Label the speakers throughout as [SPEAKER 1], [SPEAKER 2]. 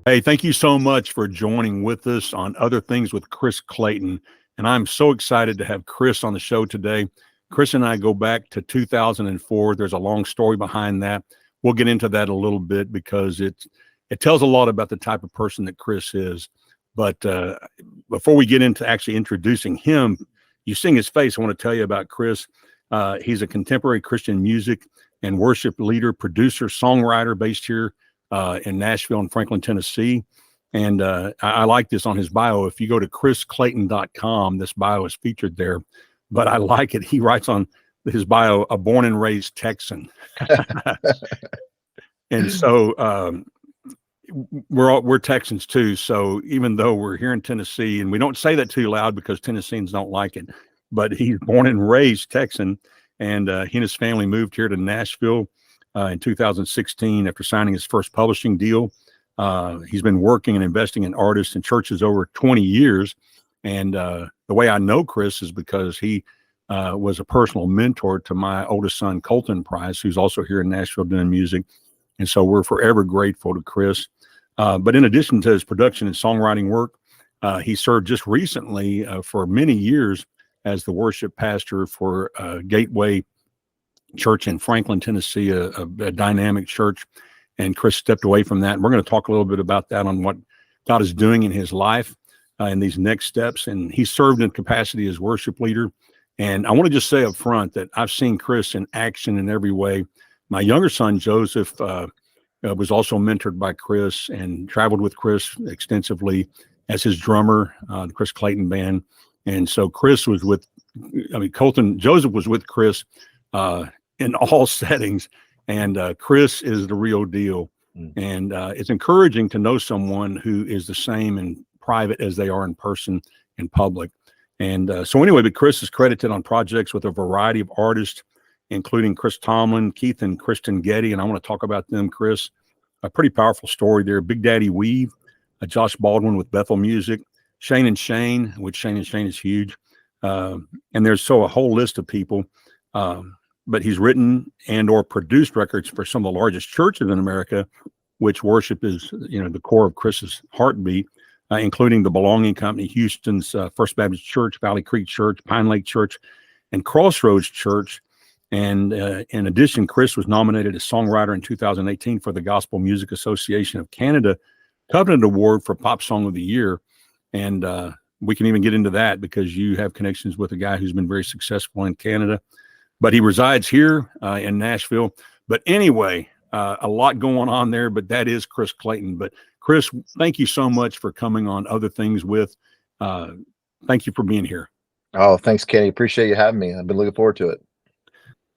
[SPEAKER 1] Hey, thank you so much for joining with us on Other Things with Chris Clayton. And I'm so excited to have Chris on the show today. Chris and I go back to 2004. There's a long story behind that. We'll get into that a little bit because it tells a lot about the type of person that Chris is. But before we get into actually introducing him, you seeing his face, I want to tell you about Chris. He's a contemporary Christian music and worship leader, producer, songwriter based here in Nashville and Franklin, Tennessee. And I like this on his bio. If you go to chrisclayton.com, this bio is featured there. But I like it. He writes on his bio, a born and raised Texan. And so we're Texans too. So even though we're here in Tennessee, and we don't say that too loud because Tennesseans don't like it, but he's born and raised Texan. And he and his family moved here to Nashville in 2016 after signing his first publishing deal. He's been working and investing in artists and churches over 20 years. And the way I know Chris is because he was a personal mentor to my oldest son, Clayton, who's also here in Nashville doing music. And so we're forever grateful to Chris. But in addition to his production and songwriting work, he served just recently for many years as the worship pastor for Gateway Church in Franklin, Tennessee, a dynamic church. And Chris stepped away from that. And we're going to talk a little bit about that on what God is doing in his life in these next steps. And he served in capacity as worship leader. And I want to just say up front that I've seen Chris in action in every way. My younger son, Joseph, was also mentored by Chris and traveled with Chris extensively as his drummer, the Chris Clayton Band. And so Chris was Joseph was with Chris in all settings. And Chris is the real deal. And it's encouraging to know someone who is the same in private as they are in person in public. And so anyway, but Chris is credited on projects with a variety of artists, including Chris Tomlin, Keith and Kristen Getty. And I want to talk about them, Chris. A pretty powerful story there. Big Daddy Weave, Josh Baldwin with Bethel Music, Shane and Shane, which Shane and Shane is huge. And there's a whole list of people. But he's written and or produced records for some of the largest churches in America, which worship is, the core of Chris's heartbeat, including the Belonging Company, Houston's First Baptist Church, Valley Creek Church, Pine Lake Church, and Crossroads Church. And in addition, Chris was nominated as songwriter in 2018 for the Gospel Music Association of Canada Covenant Award for Pop Song of the Year. And we can even get into that because you have connections with a guy who's been very successful in Canada. But he resides here in Nashville. But anyway, a lot going on there, but that is Chris Clayton. But Chris, thank you so much for coming on Other Things with. Thank you for being here.
[SPEAKER 2] Oh, thanks, Kenny. Appreciate you having me. I've been looking forward to it.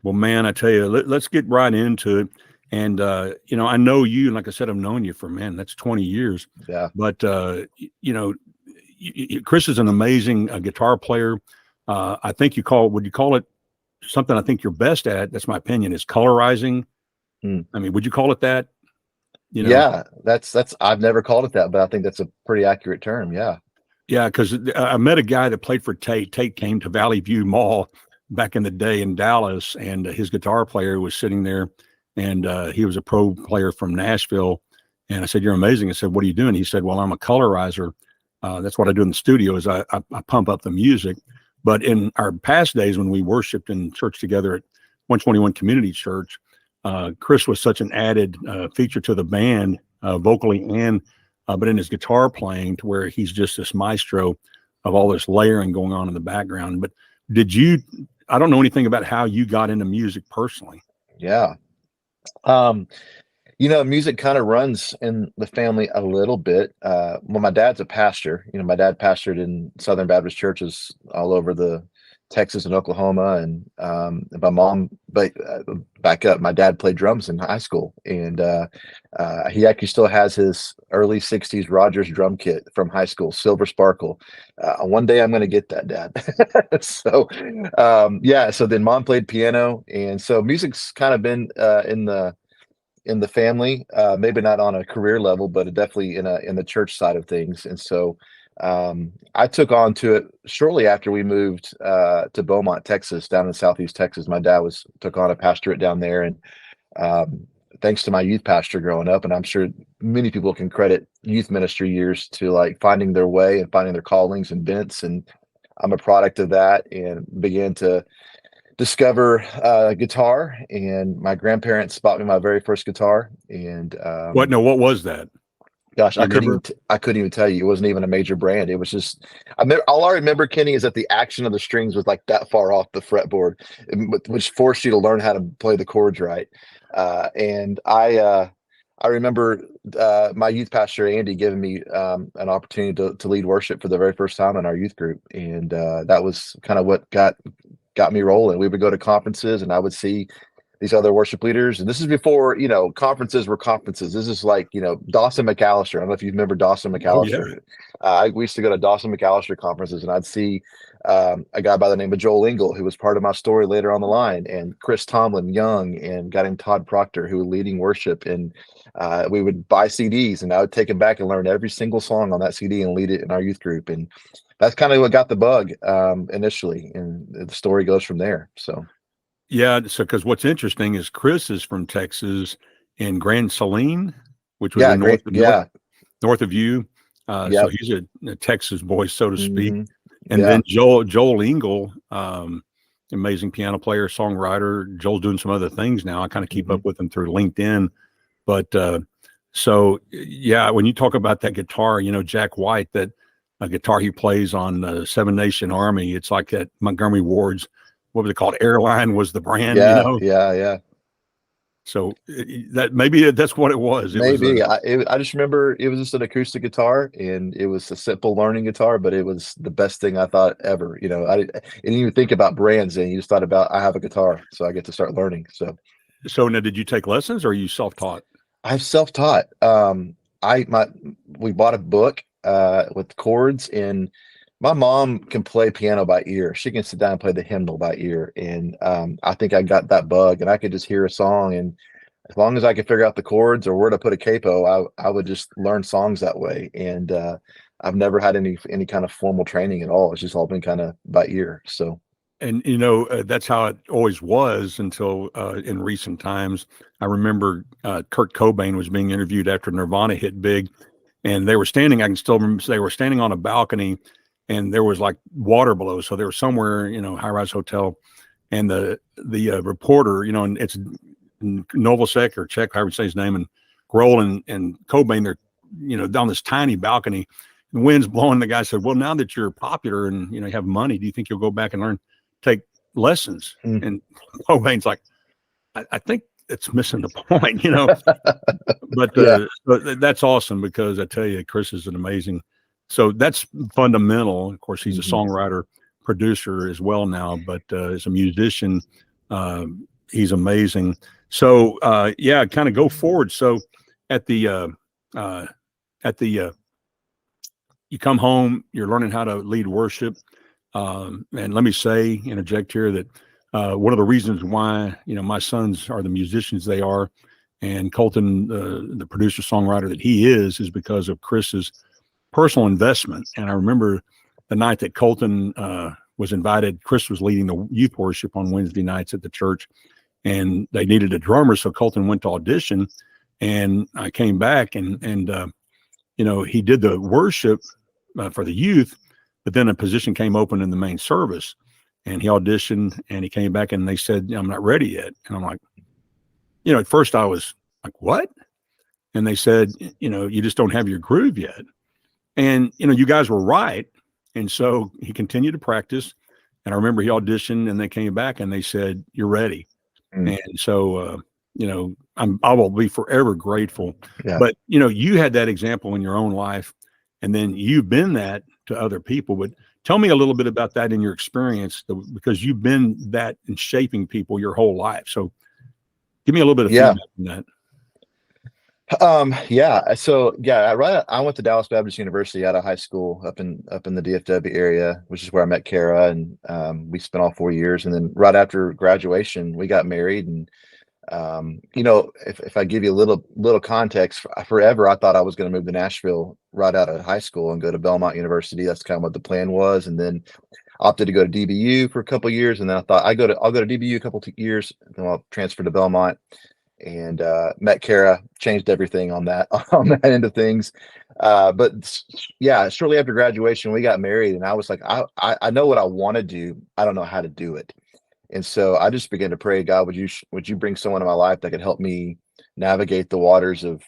[SPEAKER 1] Well, man, I tell you, let's get right into it. And, I know you, and like I said, I've known you for, that's 20 years.
[SPEAKER 2] Yeah.
[SPEAKER 1] But, Chris is an amazing guitar player. I think would you call it something I think you're best at? That's my opinion, is colorizing. I mean, would you call it that?
[SPEAKER 2] Yeah, that's, I've never called it that, but I think that's a pretty accurate term. Yeah.
[SPEAKER 1] Yeah. Cause I met a guy that played for Tate. Tate came to Valley View Mall back in the day in Dallas, and his guitar player was sitting there, and he was a pro player from Nashville. And I said, "You're amazing." I said, "What are you doing?" He said, "Well, I'm a colorizer. That's what I do in the studio is I pump up the music." But in our past days when we worshiped in church together at 121 Community Church, Chris was such an added feature to the band, vocally and but in his guitar playing, to where he's just this maestro of all this layering going on in the background. But I don't know anything about how you got into music personally.
[SPEAKER 2] Yeah. Music kind of runs in the family a little bit. Well, my dad's a pastor. My dad pastored in Southern Baptist churches all over the Texas and Oklahoma, and my mom. But back up, my dad played drums in high school, and he actually still has his early '60s Rogers drum kit from high school, Silver Sparkle. One day I'm going to get that, Dad. So then Mom played piano, and so music's kind of been in the family, maybe not on a career level, but definitely in the church side of things. And so I took on to it shortly after we moved to Beaumont, Texas, down in Southeast Texas. My dad took on a pastorate down there, and thanks to my youth pastor growing up, and I'm sure many people can credit youth ministry years to like finding their way and finding their callings and bents. And I'm a product of that, and began to discover guitar. And my grandparents bought me my very first guitar. And
[SPEAKER 1] What? No, what was that?
[SPEAKER 2] gosh,
[SPEAKER 1] You remember?
[SPEAKER 2] I couldn't even tell you. It wasn't even a major brand. It was just, all I remember, Kenny, is that the action of the strings was like that far off the fretboard, which forced you to learn how to play the chords right. And I remember my youth pastor Andy giving me an opportunity to lead worship for the very first time in our youth group, and that was kind of what got me rolling. We would go to conferences, and I would see these other worship leaders. And this is before, conferences were conferences. This is like, Dawson McAllister. I don't know if you remember Dawson
[SPEAKER 1] Oh yeah.
[SPEAKER 2] McAllister. We used to go to Dawson McAllister conferences, and I'd see a guy by the name of Joel Ingle, who was part of my story later on the line, and Chris Tomlin Young, and a guy named Todd Proctor, who was leading worship. And we would buy CDs, and I would take them back and learn every single song on that CD and lead it in our youth group. And that's kind of what got the bug initially. And the story goes from there. So.
[SPEAKER 1] Yeah, so because what's interesting is Chris is from Texas in Grand Saline, which was
[SPEAKER 2] Yeah,
[SPEAKER 1] in
[SPEAKER 2] great. Yeah.
[SPEAKER 1] north of you. So
[SPEAKER 2] Yep.
[SPEAKER 1] he's a Texas boy, so to speak.
[SPEAKER 2] Mhm.
[SPEAKER 1] And
[SPEAKER 2] Yeah.
[SPEAKER 1] then Joel Ingle, amazing piano player, songwriter. Joel's doing some other things now. I kind of keep
[SPEAKER 2] Mhm.
[SPEAKER 1] up with him through LinkedIn. But so yeah, when you talk about that guitar, Jack White, that a guitar he plays on the Seven Nation Army, it's like that Montgomery Ward's, what was it called? Airline was the brand,
[SPEAKER 2] Yeah. Yeah.
[SPEAKER 1] So maybe that's what it was. It was
[SPEAKER 2] Maybe. I just remember it was just an acoustic guitar, and it was a simple learning guitar, but it was the best thing I thought ever. I didn't even think about brands, and you just thought about, I have a guitar, so I get to start learning.
[SPEAKER 1] So now, did you take lessons, or are you self-taught?
[SPEAKER 2] I've self-taught. We bought a book with chords, and my mom can play piano by ear. She can sit down and play the hymnal by ear. And I think I got that bug, and I could just hear a song, and as long as I could figure out the chords or where to put a capo, I would just learn songs that way. And I've never had any kind of formal training at all. It's just all been kind of by ear. So.
[SPEAKER 1] And that's how it always was until in recent times. I remember Kurt Cobain was being interviewed after Nirvana hit big, and they were standing. I can still remember they were standing on a balcony, and there was like water below. So they were somewhere, high-rise hotel, and the reporter, and it's Novosek or Czech, however you say his name, and Grohl and Cobain, they're, down this tiny balcony. The wind's blowing. The guy said, "Well, now that you're popular and you have money, do you think you'll go back and take lessons?"
[SPEAKER 2] Mm.
[SPEAKER 1] And Cobain's like, I think it's missing the point, But
[SPEAKER 2] Yeah.
[SPEAKER 1] but that's awesome, because I tell you, Chris is an amazing. So that's fundamental. Of course, he's a songwriter, producer as well now, but as a musician, he's amazing. So yeah, kind of go forward. So at the you come home, you're learning how to lead worship. And let me interject here that one of the reasons why, my sons are the musicians they are, and Colton, the producer songwriter that he is because of Chris's personal investment. And I remember the night that Colton was invited, Chris was leading the youth worship on Wednesday nights at the church, and they needed a drummer. So Colton went to audition, and I came back and he did the worship for the youth, but then a position came open in the main service, and he auditioned, and he came back, and they said, "I'm not ready yet." And I'm like, at first I was like, "What?" And they said, "You just don't have your groove yet." And, you guys were right. And so he continued to practice. And I remember he auditioned, and they came back and they said, "You're ready."
[SPEAKER 2] Mm.
[SPEAKER 1] And so, I will be forever grateful.
[SPEAKER 2] Yeah.
[SPEAKER 1] But, you had that example in your own life, and then you've been that to other people. But tell me a little bit about that in your experience, because you've been that in shaping people your whole life. So give me a little bit of
[SPEAKER 2] Yeah.
[SPEAKER 1] feedback on that.
[SPEAKER 2] Yeah. So yeah, I went to Dallas Baptist University out of high school up in the DFW area, which is where I met Kara, and we spent all 4 years. And then right after graduation, we got married. And if I give you a little context, forever I thought I was going to move to Nashville right out of high school and go to Belmont University. That's kind of what the plan was. And then opted to go to DBU for a couple of years, and then I thought I'll go to DBU a couple of years, then I'll transfer to Belmont. and met Kara, changed everything on that on that end of things. But yeah, shortly after graduation, we got married, and I was like, I know what I want to do. I don't know how to do it. And so I just began to pray, God, would you bring someone in my life that could help me navigate the waters of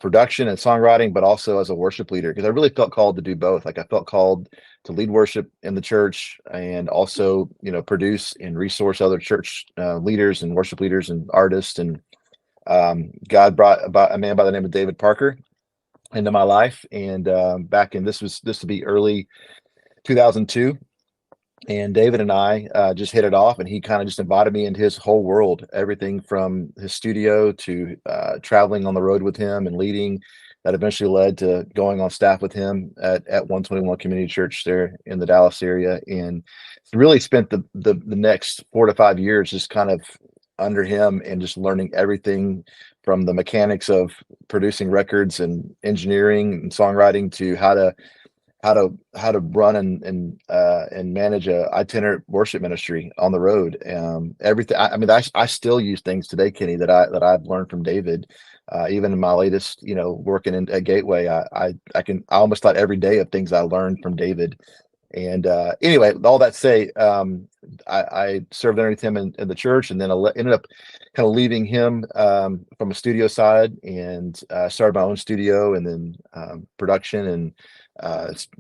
[SPEAKER 2] production and songwriting, but also as a worship leader, because I really felt called to do both. Like I felt called to lead worship in the church and also, produce and resource other church leaders and worship leaders and artists. And God brought about a man by the name of David Parker into my life. And back in this would be early 2002. And David and I just hit it off, and he kind of just invited me into his whole world, everything from his studio to traveling on the road with him and leading. That eventually led to going on staff with him at 121 Community Church there in the Dallas area, and really spent the next 4 to 5 years just kind of under him and just learning everything from the mechanics of producing records and engineering and songwriting to how to run and manage a itinerant worship ministry on the road. Everything. I still use things today, Kenny, that I've learned from David. Even in my latest, working at Gateway, I almost thought every day of things I learned from David. And anyway, all that to say, I served underneath him in the church, and then I ended up kind of leaving him from a studio side, and started my own studio, and then production and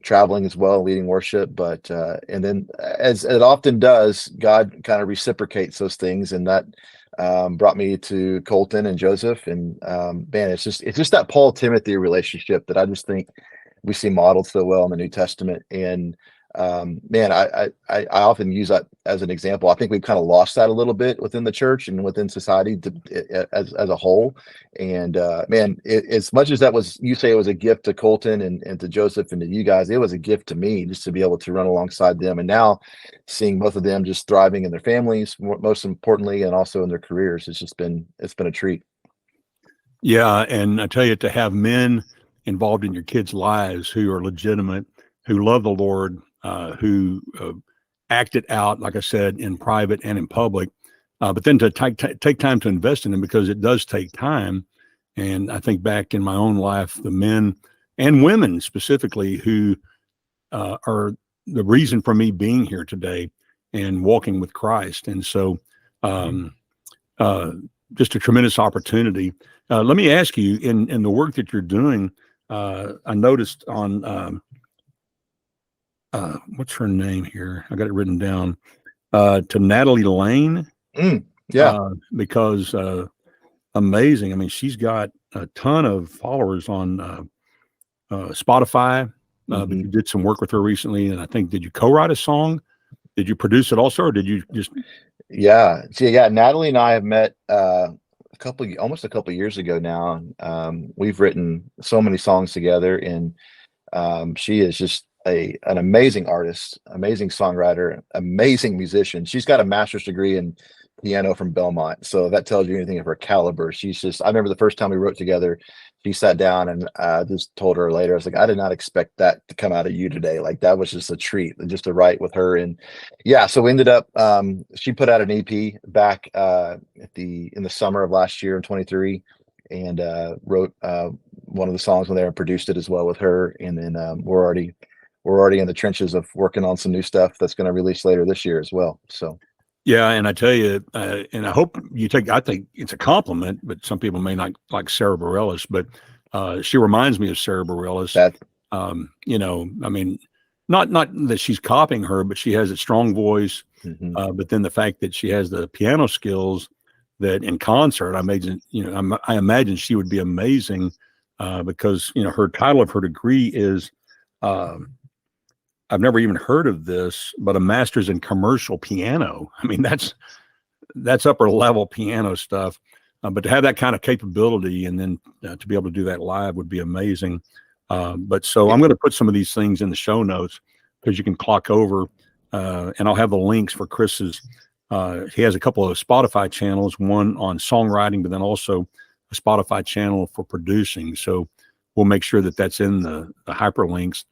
[SPEAKER 2] traveling as well, leading worship. But and then, as it often does, God kind of reciprocates those things, and that brought me to Colton and Joseph. And man, it's just that Paul Timothy relationship that I just think we see modeled so well in the New Testament. And man, I often use that as an example. I think we've kind of lost that a little bit within the church and within society as a whole. And man, as much as you say it was a gift to Colton and to Joseph and to you guys, it was a gift to me just to be able to run alongside them. And now seeing both of them just thriving in their families, most importantly, and also in their careers, it's been a treat.
[SPEAKER 1] Yeah, and I tell you, to have men involved in your kids' lives who are legitimate, who love the Lord, who act it out, like I said, in private and in public, but then to take time to invest in them, because it does take time. And I think back in my own life, the men and women specifically who are the reason for me being here today and walking with Christ. And so just a tremendous opportunity. Let me ask you, in the work that you're doing, I noticed on what's her name here? I got it written down. To Natalie Lane.
[SPEAKER 2] Yeah.
[SPEAKER 1] Because amazing. I mean, she's got a ton of followers on Spotify. But you did some work with her recently, and I think, did you co-write a song? Did you produce it also, or did you just?
[SPEAKER 2] Yeah. So yeah, Natalie and I have met almost a couple years ago now. We've written so many songs together, and she is just an amazing artist, amazing songwriter, amazing musician. She's got a master's degree in piano from Belmont, so that tells you anything of her caliber. I remember the first time we wrote together, she sat down, and I just told her later, I was like, I did not expect that to come out of you today. Like, that was just a treat, just to write with her. And yeah, so we ended up, she put out an EP back in the summer of last year in 23, and wrote one of the songs on there and produced it as well with her. And then we're already in the trenches of working on some new stuff that's going to release later this year as well. So
[SPEAKER 1] yeah, and I tell you, and I hope I think it's a compliment, but some people may not like Sarah Bareilles, but she reminds me of Sarah Bareilles. I mean, not that she's copying her, but she has a strong voice. But then the fact that she has the piano skills, that in concert, I imagine she would be amazing, because her title of her degree is, I've never even heard of this, but a master's in commercial piano. I mean, that's upper level piano stuff. But to have that kind of capability, and then to be able to do that live would be amazing. But so I'm going to put some of these things in the show notes, because you can clock over, and I'll have the links for Chris's. He has a couple of Spotify channels, one on songwriting, but then also a Spotify channel for producing. So we'll make sure that that's in the hyperlinks.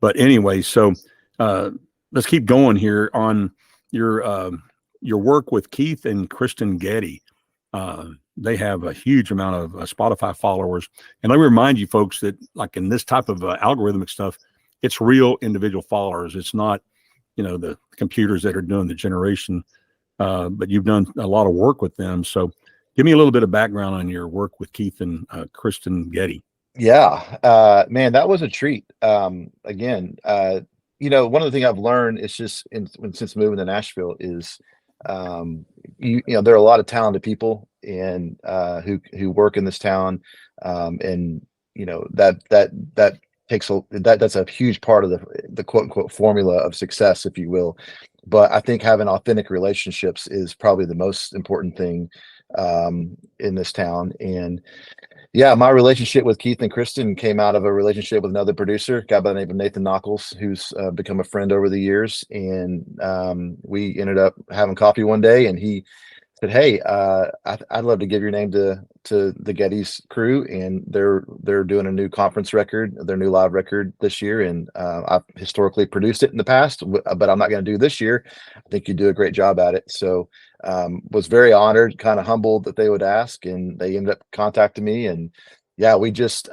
[SPEAKER 1] But anyway, so let's keep going here on your work with Keith and Kristen Getty. They have a huge amount of Spotify followers. And let me remind you folks that like in this type of algorithmic stuff, it's real individual followers. It's not, the computers that are doing the generation, but you've done a lot of work with them. So give me a little bit of background on your work with Keith and Kristen Getty.
[SPEAKER 2] Yeah, man, that was a treat. Again, one of the things I've learned is just since moving to Nashville is, there are a lot of talented people and who work in this town, and that takes that's a huge part of the quote unquote formula of success, if you will. But I think having authentic relationships is probably the most important thing in this town. And yeah, my relationship with Keith and Kristen came out of a relationship with another producer, a guy by the name of Nathan Knuckles, who's become a friend over the years. And we ended up having coffee one day, and he said, "Hey, I'd love to give your name to the Getty's crew, and they're doing a new conference record, their new live record this year, and I've historically produced it in the past, but I'm not going to do this year. I think you do a great job at it." So was very honored, kind of humbled that they would ask, and they ended up contacting me, and yeah, we just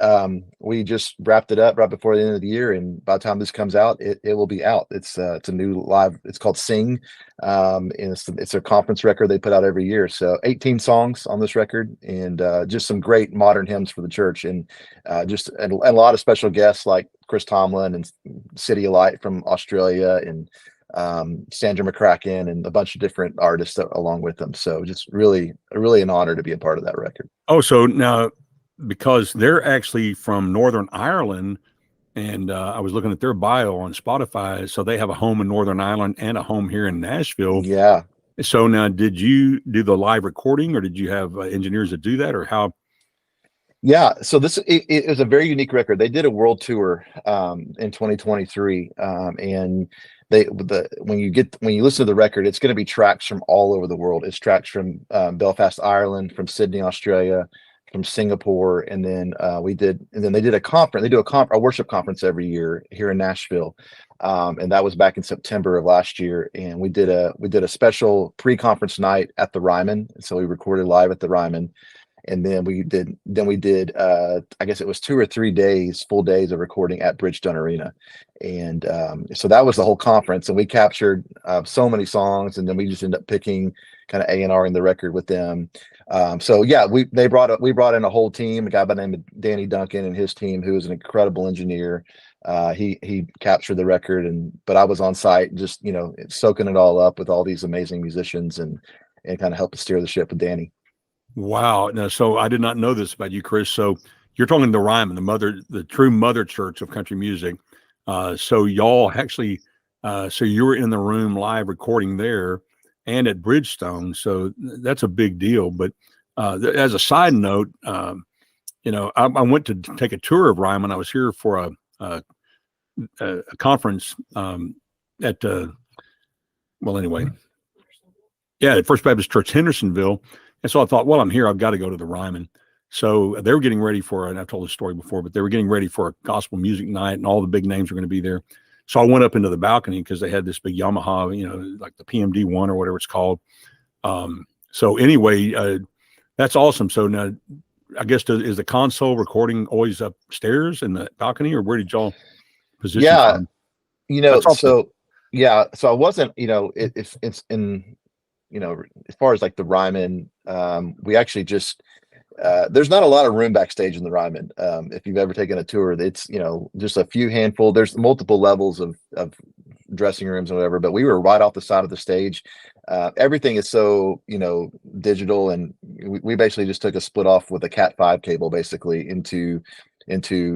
[SPEAKER 2] wrapped it up right before the end of the year, and by the time this comes out, it will be out. It's a new live. It's called Sing, and it's a conference record they put out every year. So 18 songs on this record, and just some great modern hymns for the church, and and a lot of special guests like Chris Tomlin and City of Light from Australia, and Sandra McCracken, and a bunch of different artists along with them. So just really an honor to be a part of that record.
[SPEAKER 1] Oh, so now, because they're actually from Northern Ireland, and I was looking at their bio on Spotify, so they have a home in Northern Ireland and a home here in Nashville.
[SPEAKER 2] Yeah.
[SPEAKER 1] So now, did you do the live recording, or did you have engineers that do that, or how?
[SPEAKER 2] Yeah, so it was a very unique record. They did a world tour in 2023, and when you listen to the record, it's going to be tracks from all over the world. It's tracks from Belfast, Ireland, from Sydney, Australia, from Singapore, and then they did a conference. They do a worship conference every year here in Nashville, and that was back in September of last year. And we did a special pre-conference night at the Ryman. So we recorded live at the Ryman. And then we did I guess it was 2 or 3 days, full days of recording at Bridgestone Arena. And so that was the whole conference, and we captured so many songs, and then we just ended up picking kind of A&R in the record with them. So yeah, we brought in a whole team, a guy by the name of Danny Duncan and his team, who is an incredible engineer. He captured the record, but I was on site just, soaking it all up with all these amazing musicians, and kind of helping steer the ship with Danny.
[SPEAKER 1] Wow. Now, so I did not know this about you, Chris. So you're talking the Ryman, the true mother church of country music. So y'all actually, so you were in the room live recording there and at Bridgestone. So that's a big deal. But as a side note, I went to take a tour of Ryman. I was here for a conference at First Baptist Church, Hendersonville. And so I thought, well, I'm here, I've got to go to the Ryman. So they were getting ready for, and I've told this story before, but they were getting ready for a gospel music night, and all the big names were going to be there. So I went up into the balcony because they had this big Yamaha, like the PMD-1 or whatever it's called. So anyway, that's awesome. So now, I guess, is the console recording always upstairs in the balcony, or where did y'all position?
[SPEAKER 2] Yeah, so I wasn't, it's in, as far as like the Ryman, we actually just, there's not a lot of room backstage in the Ryman. If you've ever taken a tour, it's, just a few handful. There's multiple levels of dressing rooms and whatever, but we were right off the side of the stage. Everything is so, digital, and we basically just took a split off with a Cat5 cable basically into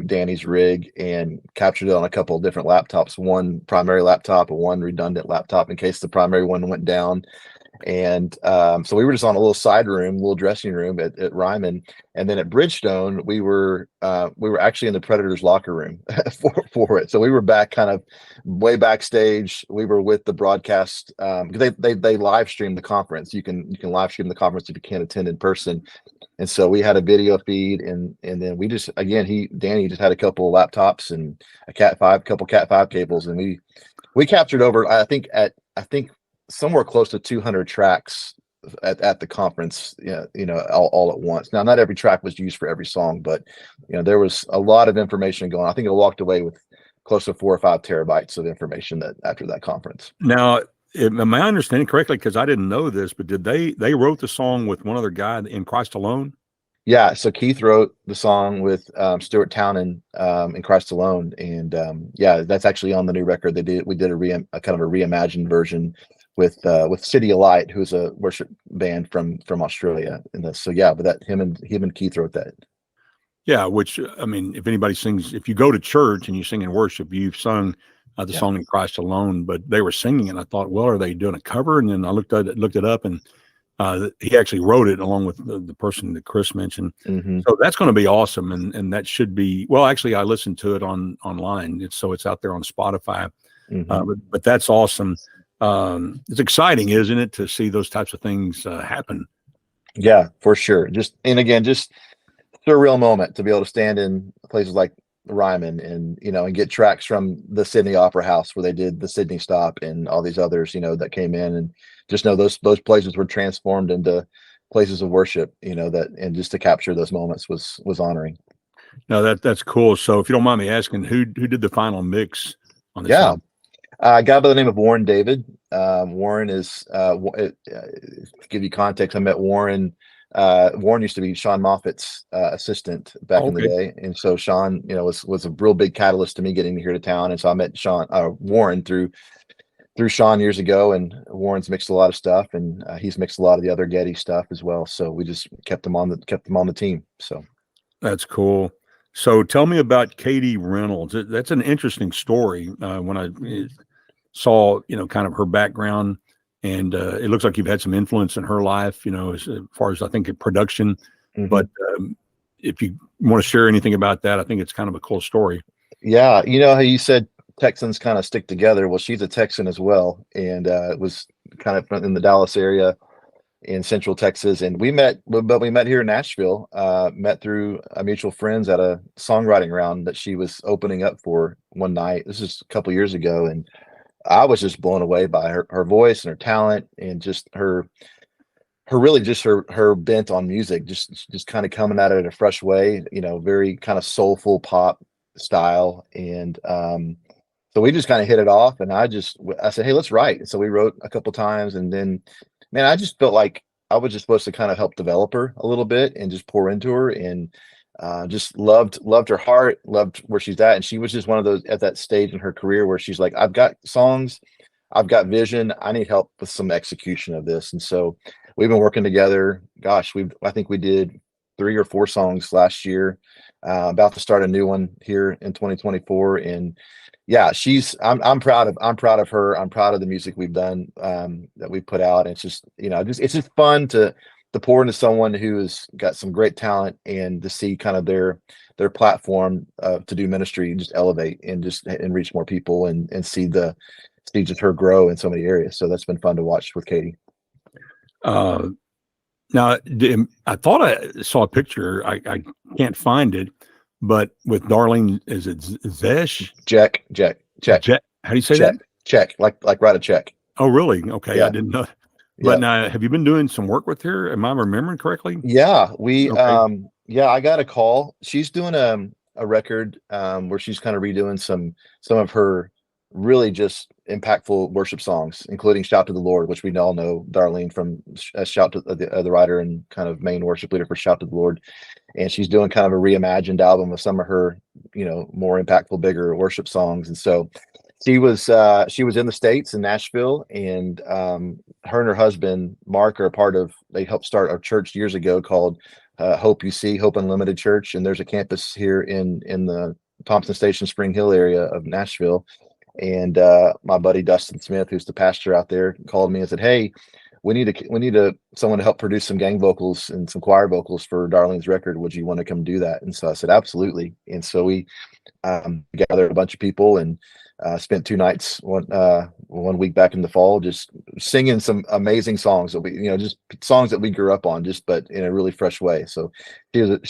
[SPEAKER 2] Danny's rig, and captured it on a couple of different laptops, one primary laptop and one redundant laptop in case the primary one went down. And so we were just on a little dressing room at Ryman, and then at Bridgestone we were actually in the Predators locker room for it. So we were back, kind of way backstage. We were with the broadcast because they live stream the conference. You can live stream the conference if you can't attend in person. And so we had a video feed, and then we just, again, Danny just had a couple of laptops and a couple Cat5 cables, and we captured over I think somewhere close to 200 tracks at the conference, all at once. Now, not every track was used for every song, but there was a lot of information going on. I think I walked away with close to 4 or 5 terabytes of information that after that conference.
[SPEAKER 1] Now, am I understanding correctly? Because I didn't know this, but did they wrote the song with one other guy in Christ Alone?
[SPEAKER 2] Yeah, so Keith wrote the song with Stuart Townend in Christ Alone, and yeah, that's actually on the new record. We did a kind of a reimagined version with City of Light, who's a worship band from Australia. So yeah, but that him and Keith wrote that.
[SPEAKER 1] Yeah, which I mean, if anybody sings, if you go to church and you sing in worship, you've sung the song in Christ Alone, but they were singing it. And I thought, well, are they doing a cover? And then I looked it up, and he actually wrote it along with the person that Chris mentioned.
[SPEAKER 2] Mm-hmm.
[SPEAKER 1] So that's going to be awesome, and that should be well. Actually, I listened to it online, it's out there on Spotify.
[SPEAKER 2] Mm-hmm.
[SPEAKER 1] But that's awesome. It's exciting, isn't it, to see those types of things happen?
[SPEAKER 2] Yeah, for sure. Just a real moment to be able to stand in places like Ryman and and get tracks from the Sydney Opera House where they did the Sydney Stop and all these others that came in, and just know those places were transformed into places of worship, and just to capture those moments was honoring.
[SPEAKER 1] No, that's cool. So if you don't mind me asking, who did the final mix on this
[SPEAKER 2] Yeah.
[SPEAKER 1] album?
[SPEAKER 2] A guy by the name of Warren David. Warren is to give you context, I met Warren. Warren used to be Sean Moffat's assistant back in the day, and so Sean, was a real big catalyst to me getting here to town. And so I met Warren through Sean years ago, and Warren's mixed a lot of stuff, and he's mixed a lot of the other Getty stuff as well. So we just kept them on the team. So
[SPEAKER 1] that's cool. So tell me about Katie Reynolds. That's an interesting story. When I saw, kind of her background, and it looks like you've had some influence in her life, as far as I think in production. Mm-hmm. But if you want to share anything about that, I think it's kind of a cool story.
[SPEAKER 2] Yeah. How you said Texans kind of stick together. Well, she's a Texan as well. And it was kind of in the Dallas area in Central Texas. And we met here in Nashville, met through mutual friends at a songwriting round that she was opening up for one night. This is a couple years ago. And I was just blown away by her voice and her talent, and just her bent on music, just kind of coming at it in a fresh way, very kind of soulful pop style. And so we just kind of hit it off, and I said, hey, let's write. And so we wrote a couple times, and then, man, I just felt like I was just supposed to kind of help develop her a little bit and just pour into her, and just loved her heart, loved where she's at. And she was just one of those at that stage in her career where she's like, I've got songs, I've got vision, I need help with some execution of this. And so we've been working together. Gosh, I think we did 3 or 4 songs last year, about to start a new one here in 2024. And yeah, I'm proud of her. I'm proud of the music we've done, that we put out. And it's just, it's just fun to pour into someone who has got some great talent, and to see kind of their platform to do ministry and just elevate and reach more people, and see just her grow in so many areas. So that's been fun to watch with Katie.
[SPEAKER 1] Now, I thought I saw a picture. I can't find it, but with Darlene, is it Zesh?
[SPEAKER 2] Check.
[SPEAKER 1] How do you say that?
[SPEAKER 2] Check, like write a check.
[SPEAKER 1] Oh, really? Okay, yeah. I didn't know. But
[SPEAKER 2] yep.
[SPEAKER 1] Now, have you been doing some work with her? Am I remembering correctly?
[SPEAKER 2] Yeah, I got a call. She's doing a record where she's kind of redoing some of her really just impactful worship songs, including "Shout to the Lord," which we all know Darlene from Shout to the writer and kind of main worship leader for Shout to the Lord. And she's doing kind of a reimagined album of some of her, more impactful, bigger worship songs. And so she was in the States, in Nashville, and her and her husband Mark they helped start a church years ago called Hope Unlimited Church. And there's a campus here in the Thompson Station, Spring Hill area of Nashville. And my buddy Dustin Smith, who's the pastor out there, called me and said, hey, we need someone to help produce some gang vocals and some choir vocals for Darlene's record. Would you want to come do that? And so I said, absolutely. And so we gathered a bunch of people and spent 2 nights, one week back in the fall, just singing some amazing songs that we, just songs that we grew up on, but in a really fresh way. So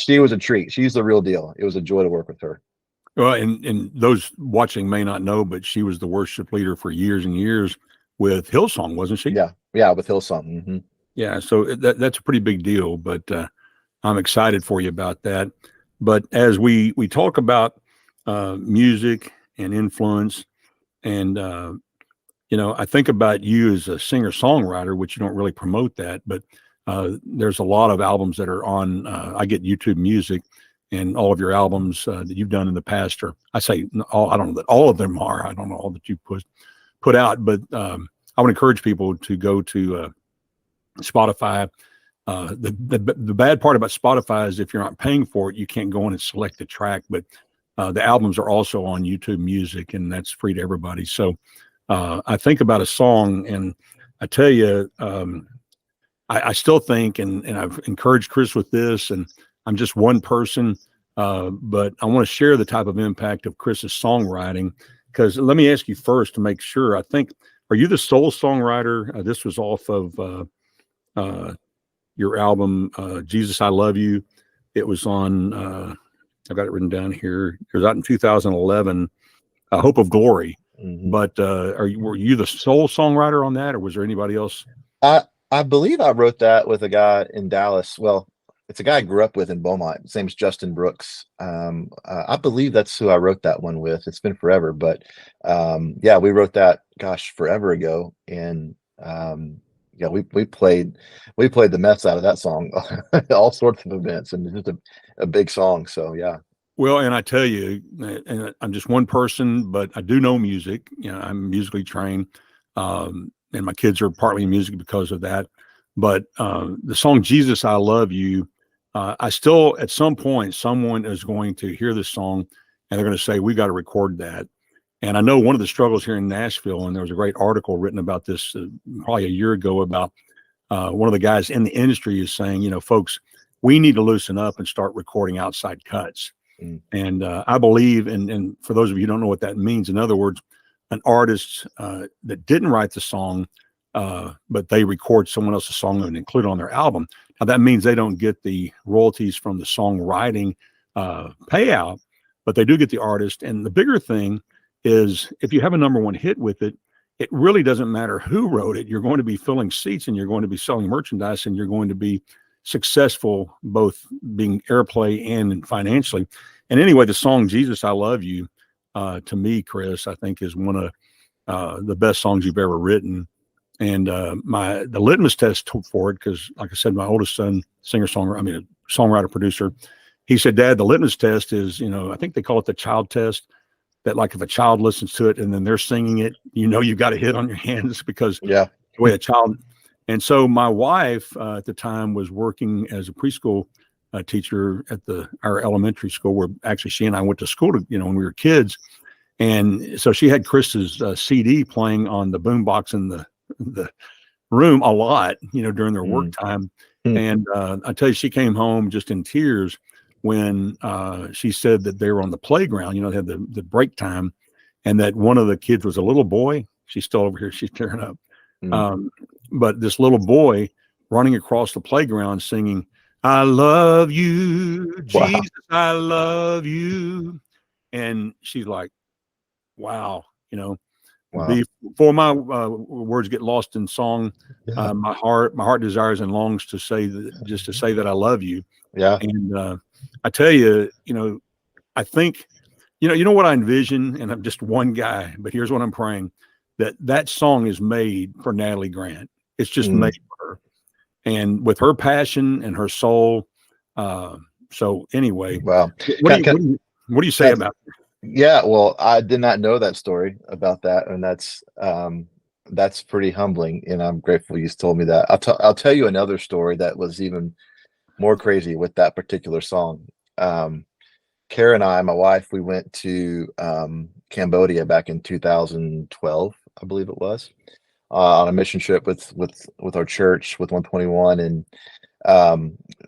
[SPEAKER 2] she was a treat. She's the real deal. It was a joy to work with her.
[SPEAKER 1] Well, and those watching may not know, but she was the worship leader for years and years with Hillsong, wasn't she?
[SPEAKER 2] Yeah, with Hillsong. Mm-hmm.
[SPEAKER 1] Yeah, so that's a pretty big deal, but I'm excited for you about that. But as we talk about music and influence, and I think about you as a singer songwriter, which you don't really promote that, but there's a lot of albums that are on. I get YouTube Music, and all of your albums that you've done in the past are. I say all. I don't know that all of them are. I don't know all that you put out, but I would encourage people to go to Spotify. The bad part about Spotify is if you're not paying for it, you can't go in and select the track. But the albums are also on YouTube Music, and that's free to everybody. So I think about a song, and I tell you, I still think, and I've encouraged Chris with this, and I'm just one person, but I want to share the type of impact of Chris's songwriting. Because let me ask you first to make sure. I think, are you the sole songwriter? This was off of your album, Jesus, I Love You. It was on, I've got it written down here. It was out in 2011, Hope of Glory.
[SPEAKER 2] Mm-hmm.
[SPEAKER 1] But were you the sole songwriter on that, or was there anybody else?
[SPEAKER 2] I believe I wrote that with a guy in Dallas. Well, it's a guy I grew up with in Beaumont. His name's Justin Brooks. I believe that's who I wrote that one with. It's been forever, but yeah, we wrote that, gosh, forever ago. And yeah, we played the mess out of that song, all sorts of events, and it's just a big song. So yeah.
[SPEAKER 1] Well, and I tell you, and I'm just one person, but I do know music. I'm musically trained, and my kids are partly in music because of that. But the song "Jesus, I Love You," I still, at some point, someone is going to hear this song, and they're going to say, "We got to record that." And I know one of the struggles here in Nashville, and there was a great article written about this probably a year ago about one of the guys in the industry is saying, folks, we need to loosen up and start recording outside cuts. And I believe, and for those of you who don't know what that means, in other words, an artist that didn't write the song, but they record someone else's song and include it on their album. Now that means they don't get the royalties from the songwriting payout, but they do get the artist. And the bigger thing is if you have a number one hit with it, it really doesn't matter who wrote it. You're going to be filling seats and you're going to be selling merchandise and you're going to be successful, both being airplay and financially. And anyway, the song Jesus, I Love You, to me, Chris, I think is one of the best songs you've ever written. And the litmus test for it, because like I said, my oldest son, songwriter, producer, he said, Dad, the litmus test is, I think they call it the child test, that like if a child listens to it and then they're singing it, you've got a hit on your hands because the way a child. And so my wife at the time was working as a preschool teacher at our elementary school, where actually she and I went to school when we were kids. And so she had Chris's CD playing on the boombox in the room a lot, during their work time. And I tell you, she came home just in tears when she said that they were on the playground, they had the break time, and that one of the kids was a little boy. She's still over here. She's tearing up. But this little boy running across the playground singing, I love you, Jesus, I love you. And she's like, wow, before my words get lost in song, my heart desires and longs to say that I love you.
[SPEAKER 2] Yeah.
[SPEAKER 1] And I tell you, I think, what I envision, and I'm just one guy, but here's what I'm praying, that song is made for Natalie Grant. It's just made for her, and with her passion and her soul. So anyway,
[SPEAKER 2] wow.
[SPEAKER 1] What do you say about that?
[SPEAKER 2] Yeah, well, I did not know that story about that, and that's pretty humbling, and I'm grateful you told me that. I'll tell you another story that was even more crazy with that particular song. Kara and I, my wife, we went to Cambodia back in 2012, I believe it was, on a mission trip with our church with 121, and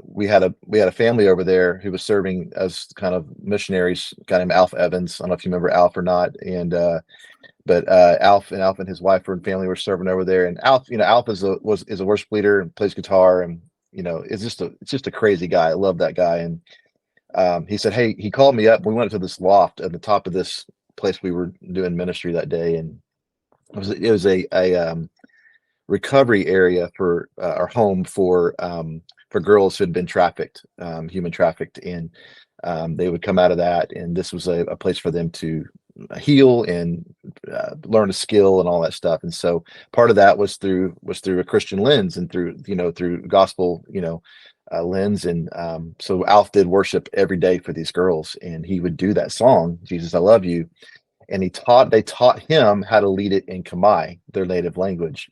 [SPEAKER 2] we had a family over there who was serving as kind of missionaries, a guy named Alf Evans. I don't know if you remember Alf or not, and but Alf and his wife and family were serving over there, and Alf is a worship leader and plays guitar, and it's just a crazy guy. I love that guy. And he said, hey, he called me up. We went to this loft at the top of this place we were doing ministry that day, and it was recovery area for our home for girls who had been trafficked, human trafficked, and they would come out of that, and this was a place for them to heal and learn a skill and all that stuff. And so part of that was through a Christian lens and through gospel lens. And so Alf did worship every day for these girls, and he would do that song, Jesus I Love You, and they taught him how to lead it in Khmer, their native language.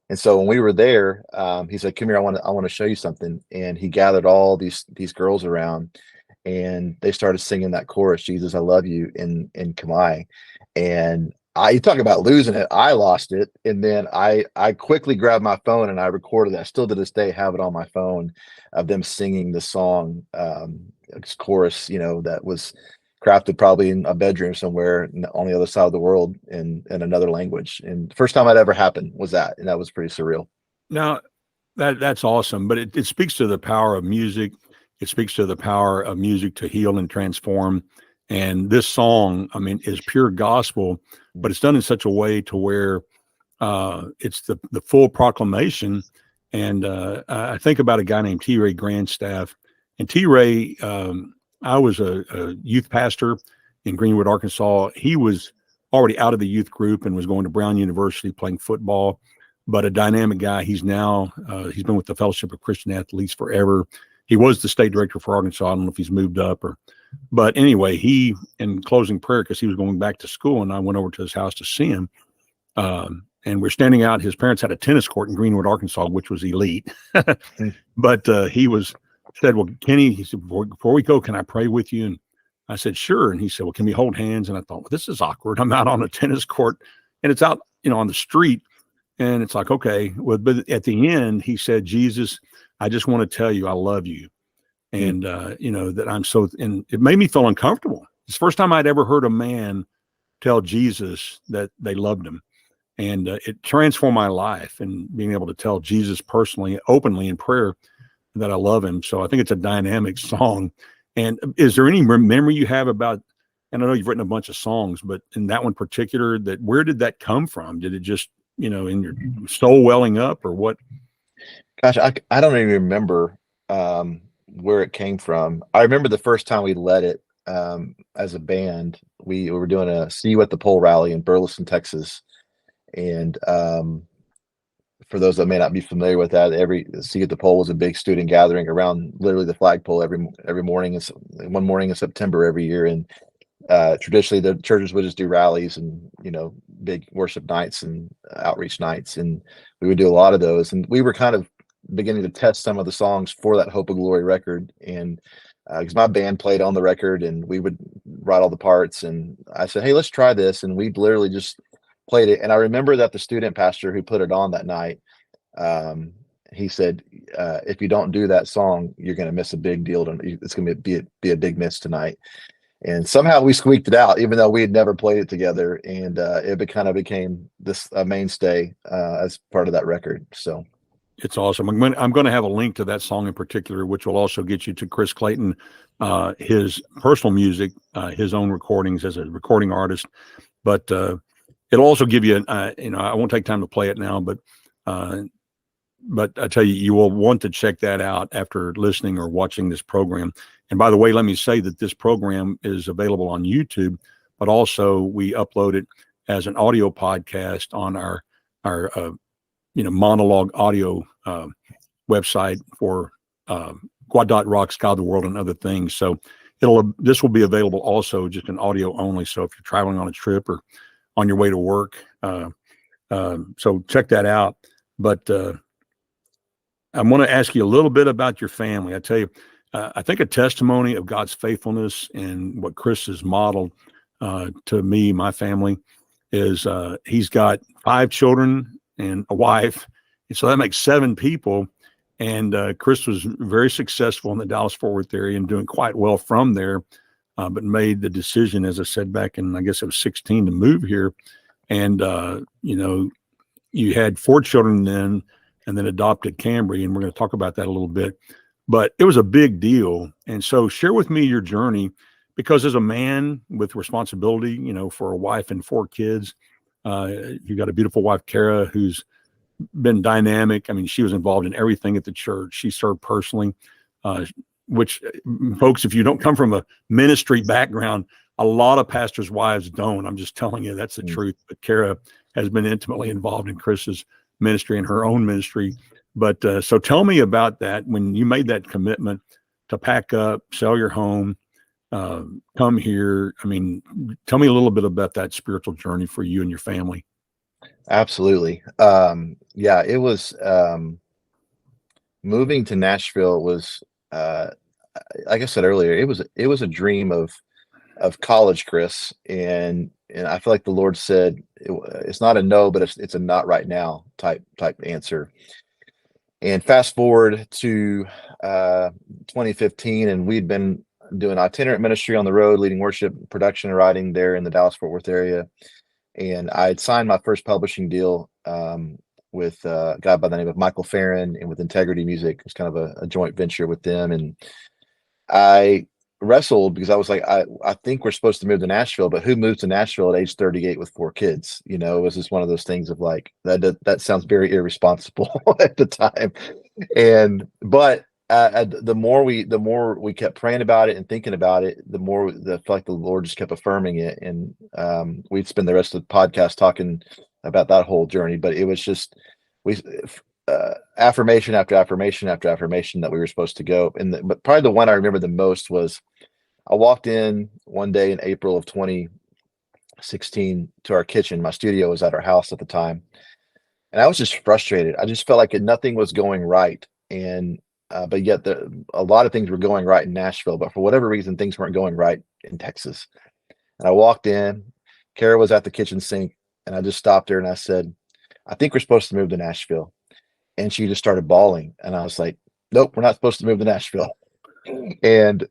[SPEAKER 2] And so when we were there, he said, "Come here, I want to show you something." And he gathered all these girls around, and they started singing that chorus, "Jesus I Love You," in Khmer. And you talk about losing it. I lost it, and then I quickly grabbed my phone and I recorded it. I still to this day have it on my phone of them singing the song, chorus, that was crafted probably in a bedroom somewhere on the other side of the world in another language. And the first time that ever happened was that, and that was pretty surreal.
[SPEAKER 1] Now, that's awesome, but it speaks to the power of music. It speaks to the power of music to heal and transform. And this song, I mean, is pure gospel, but it's done in such a way to where it's the full proclamation. And I think about a guy named T. Ray Grandstaff. And T. Ray, I was a youth pastor in Greenwood, Arkansas. He was already out of the youth group and was going to Brown University playing football, but a dynamic guy. He's now, he's been with the Fellowship of Christian Athletes forever. He was the state director for Arkansas. I don't know if he's moved up but anyway, he, in closing prayer, because he was going back to school, and I went over to his house to see him. And we're standing out. His parents had a tennis court in Greenwood, Arkansas, which was elite. But said, "Well, Kenny," he said, before we go, can I pray with you?" And I said, "Sure." And he said, "Well, can we hold hands?" And I thought, well, this is awkward. I'm out on a tennis court and it's out, on the street. And it's like, okay. Well, but at the end, he said, "Jesus, I just want to tell you, I love you." And, that I'm so, and it made me feel uncomfortable. It's the first time I'd ever heard a man tell Jesus that they loved him. And it transformed my life, and being able to tell Jesus personally, openly in prayer, that I love him. So I think it's a dynamic song. And is there any memory you have about, and I know you've written a bunch of songs, but in that one particular, where did that come from? Did it just, in your soul welling up, or what?
[SPEAKER 2] Gosh, I don't even remember where it came from. I remember the first time we led it as a band. We were doing a See You at the Pole rally in Burleson, Texas. And for those that may not be familiar with that, every See at the Pole was a big student gathering around literally the flagpole every morning. It's one morning in September every year. And traditionally the churches would just do rallies and, big worship nights and outreach nights. And we would do a lot of those. And we were kind of beginning to test some of the songs for that Hope of Glory record. And because my band played on the record and we would write all the parts. And I said, "Hey, let's try this." And we literally just played it. And I remember that the student pastor who put it on that night, he said, "If you don't do that song, you're going to miss a big deal. It's going to be a big miss tonight." And somehow we squeaked it out, even though we had never played it together. And it kind of became this mainstay as part of that record. So
[SPEAKER 1] it's awesome. I'm going to have a link to that song in particular, which will also get you to Chris Clayton, his personal music, his own recordings as a recording artist. But it'll also give you, I won't take time to play it now, but I tell you, you will want to check that out after listening or watching this program. And by the way, let me say that this program is available on YouTube, but also we upload it as an audio podcast on our monologue audio website for gwot.rocks, God, the World, and Other Things. So this will be available also just in audio only. So if you're traveling on a trip or on your way to work, so check that out. But I want to ask you a little bit about your family. I tell you, I think a testimony of God's faithfulness and what Chris has modeled to me, my family, is he's got 5 children and a wife. And so that makes 7 people. And Chris was very successful in the Dallas-Fort Worth area and doing quite well from there, but made the decision, as I said, back in, I guess it was 16, to move here. And, you had 4 children then, and then adopted Cambry, and we're going to talk about that a little bit. But it was a big deal. And so share with me your journey, because as a man with responsibility, for a wife and 4 kids, you got a beautiful wife, Kara, who's been dynamic. I mean, she was involved in everything at the church. She served personally, which folks, if you don't come from a ministry background, a lot of pastors' wives don't. I'm just telling you, that's the truth. But Kara has been intimately involved in Chris's ministry and her own ministry. But so tell me about that when you made that commitment to pack up, sell your home, come here. I mean, tell me a little bit about that spiritual journey for you and your family.
[SPEAKER 2] Absolutely. Yeah, it was moving to Nashville was like I said earlier, it was a dream of college, Chris, and I feel like the Lord said it's not a no, but it's a not right now type answer. And fast forward to 2015, and we'd been doing itinerant ministry on the road, leading worship, production, and writing there in the Dallas-Fort Worth area. And I had signed my first publishing deal with a guy by the name of Michael Farron and with Integrity Music. It was kind of a joint venture with them. And I wrestled because I was like, I think we're supposed to move to Nashville, but who moves to Nashville at age 38 with 4 kids? You know, it was just one of those things of like, that sounds very irresponsible at the time. And, but the more we kept praying about it and thinking about it, the more I feel like the Lord just kept affirming it. And we'd spend the rest of the podcast talking about that whole journey, but it was just, affirmation after affirmation after affirmation that we were supposed to go. But probably the one I remember the most was I walked in one day in April of 2016 to our kitchen. My studio was at our house at the time, and I was just frustrated. I just felt like nothing was going right, and but yet a lot of things were going right in Nashville, but for whatever reason, things weren't going right in Texas. And I walked in, Kara was at the kitchen sink, and I just stopped her and I said, "I think we're supposed to move to Nashville." And she just started bawling. And I was like, "Nope, we're not supposed to move to Nashville." And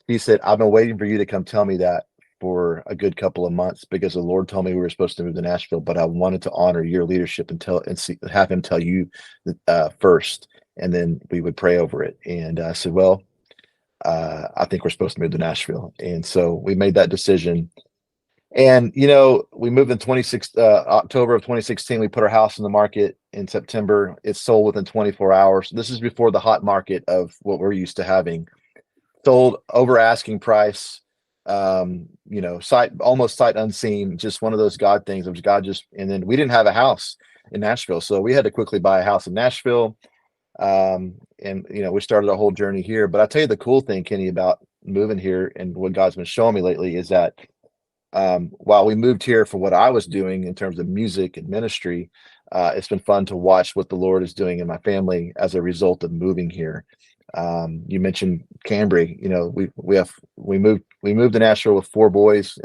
[SPEAKER 2] he said, "I've been waiting for you to come tell me that for a good couple of months because the Lord told me we were supposed to move to Nashville, but I wanted to honor your leadership and have him tell you first, and then we would pray over it." And I said, "Well, I think we're supposed to move to Nashville." And so we made that decision. And, you know, we moved in October of 2016. We put our house in the market in September. It sold within 24 hours. This is before the hot market of what we're used to having. Sold over asking price, you know, almost sight unseen, just one of those God things of God just, and then we didn't have a house in Nashville. So we had to quickly buy a house in Nashville. And, you know, we started a whole journey here. But I tell you, the cool thing, Kenny, about moving here and what God's been showing me lately is that while we moved here for what I was doing in terms of music and ministry, it's been fun to watch what the Lord is doing in my family as a result of moving here. You mentioned Cambry. You know, we moved to Nashville with 4 boys.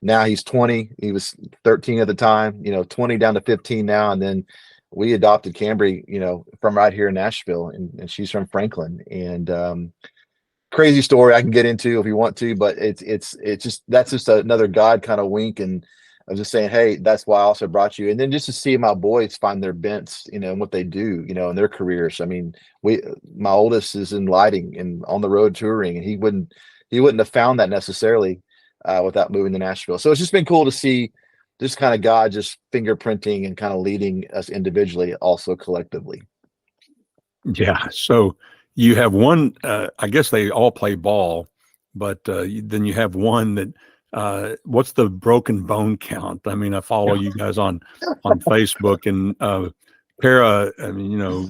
[SPEAKER 2] Now he's 20. He was 13 at the time. You know, 20 down to 15 now, and then we adopted Cambry, you know, from right here in Nashville, and she's from Franklin. And crazy story I can get into if you want to, but it's just, that's just another God kind of wink. And I was just saying, hey, that's why I also brought you. And then just to see my boys find their bents, you know, and what they do, you know, in their careers. I mean, my oldest is in lighting and on the road touring, and he wouldn't have found that necessarily without moving to Nashville. So it's just been cool to see just kind of God just fingerprinting and kind of leading us individually, also collectively.
[SPEAKER 1] Yeah. So you have one, I guess they all play ball, but then you have one that, what's the broken bone count? I mean, I follow you guys on Facebook, and Kara, I mean, you know,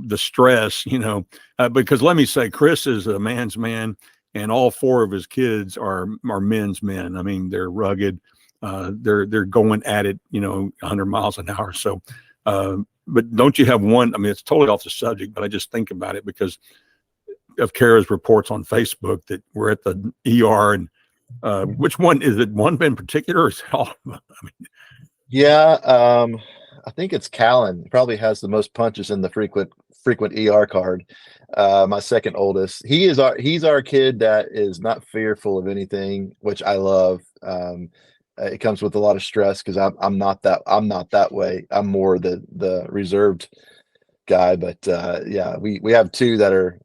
[SPEAKER 1] the stress, you know, because let me say, Chris is a man's man, and all 4 of his kids are men's men. I mean, they're rugged. They're going at it, you know, 100 miles an hour. So, but don't you have one? I mean, it's totally off the subject, but I just think about it because of Kara's reports on Facebook that we're at the ER. And which one is it? One in particular, or is it all of them? I mean,
[SPEAKER 2] Yeah, I think it's Callan. Probably has the most punches in the frequent ER card. My second oldest. He's our kid that is not fearful of anything, which I love. It comes with a lot of stress because I'm not that way. I'm more the reserved guy. But yeah, we have 2 that are,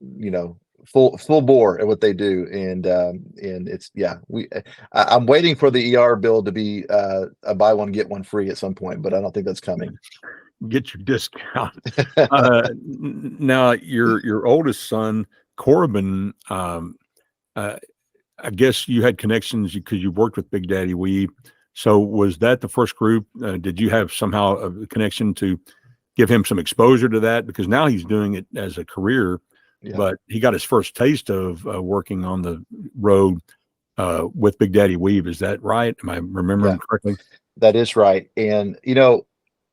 [SPEAKER 2] you know, full bore at what they do, and it's I'm waiting for the ER bill to be a buy one get one free at some point, but I don't think that's coming.
[SPEAKER 1] Get your discount. Now your oldest son Corbin, I guess you had connections because you worked with Big Daddy Weave. So was that the first group? Did you have somehow a connection to give him some exposure to that? Because now he's doing it as a career, but he got his first taste of working on the road with Big Daddy Weave. Is that right? Am I remembering correctly?
[SPEAKER 2] That is right. And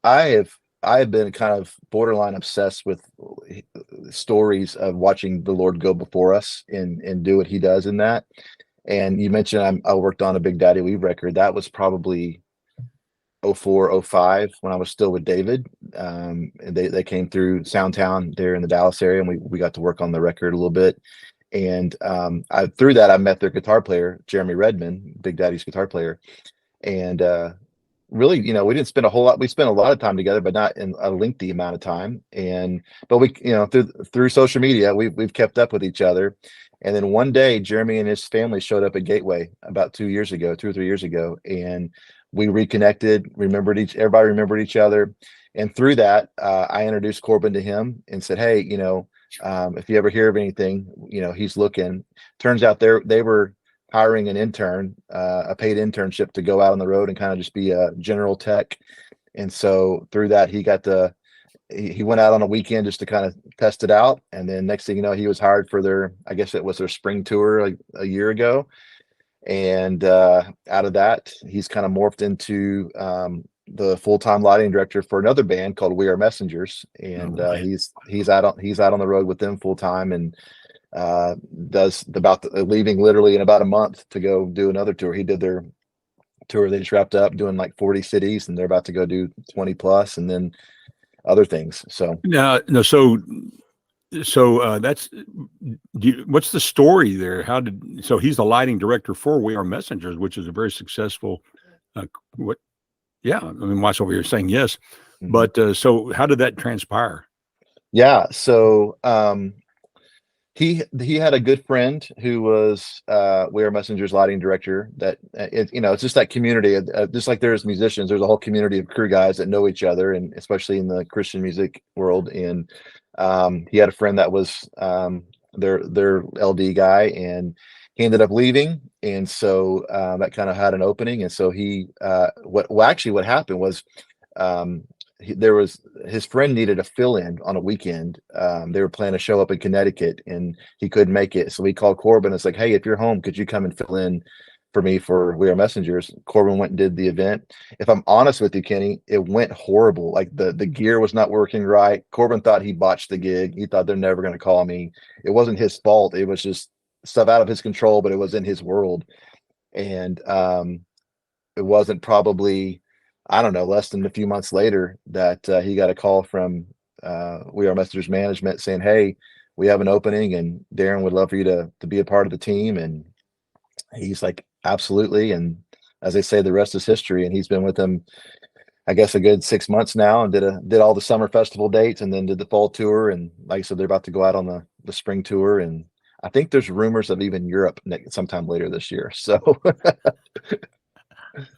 [SPEAKER 2] I have been kind of borderline obsessed with stories of watching the Lord go before us and do what he does in that. And you mentioned I worked on a Big Daddy Weave record. That was probably 04, 05 when I was still with David. And they came through Soundtown there in the Dallas area, and we got to work on the record a little bit. And through that, I met their guitar player, Jeremy Redmond, Big Daddy's guitar player. And really, we didn't spend a whole lot. We spent a lot of time together, but not in a lengthy amount of time. But we, through social media, we've kept up with each other. And then one day, Jeremy and his family showed up at Gateway about 2 or 3 years ago, and we reconnected. Everybody remembered each other, and through that, I introduced Corbin to him and said, "Hey, if you ever hear of anything, he's looking." Turns out they were hiring an intern, a paid internship to go out on the road and kind of just be a general tech. And so through that, he went out on a weekend just to kind of test it out. And then next thing you know, he was hired for I guess it was their spring tour like a year ago. And out of that, he's kind of morphed into the full-time lighting director for another band called We Are Messengers. And he's out on the road with them full time, and does leaving literally in about a month to go do another tour. He did their tour. They just wrapped up doing like 40 cities, and they're about to go do 20 plus, and then other things. So that's what's the story there? So he's the lighting director for We Are Messengers, which is a very successful I mean, watch over here saying yes. Mm-hmm. But so how did that transpire? So he had a good friend who was We Are Messengers lighting director. That it's just that community. Just like there's musicians, there's a whole community of crew guys that know each other, and especially in the Christian music world. And he had a friend that was their LD guy, and he ended up leaving, and so that kind of had an opening. And so what happened was his friend needed a fill-in on a weekend. They were planning to show up in Connecticut, and he couldn't make it. So he called Corbin. It's like, "Hey, if you're home, could you come and fill in for me for We Are Messengers?" Corbin went and did the event. If I'm honest with you, Kenny, it went horrible. Like the gear was not working right. Corbin thought he botched the gig. He thought they're never going to call me. It wasn't his fault. It was just stuff out of his control, but it was in his world. And it wasn't probably, I don't know, less than a few months later that he got a call from We Are Messengers management saying, "Hey, we have an opening, and Darren would love for you to be a part of the team." And he's like, "Absolutely." And as they say, the rest is history. And he's been with them, I guess, a good 6 months now, and did all the summer festival dates, and then did the fall tour. And like I said, they're about to go out on the spring tour. And I think there's rumors of even Europe sometime later this year. So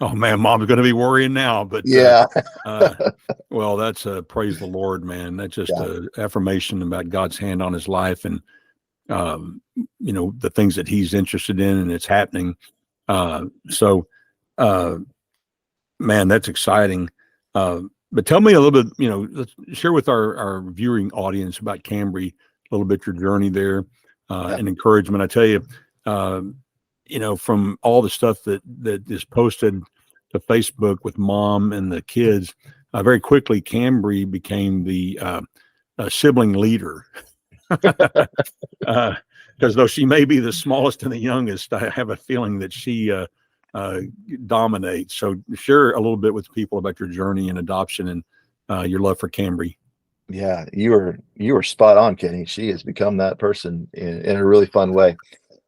[SPEAKER 1] oh man, Mom's going to be worrying now, but
[SPEAKER 2] yeah.
[SPEAKER 1] Well, that's praise the Lord, man. That's just affirmation about God's hand on his life, and the things that he's interested in, and it's happening. Man, that's exciting. But tell me a little bit, let's share with our viewing audience about Cambry, a little bit your journey there, and encouragement. I tell you, from all the stuff that is posted to Facebook with Mom and the kids, very quickly Cambry became the sibling leader. Because though she may be the smallest and the youngest, I have a feeling that she dominates. So share a little bit with people about your journey in adoption and your love for Cambry.
[SPEAKER 2] Yeah, you were spot on, Kenny. She has become that person in a really fun way.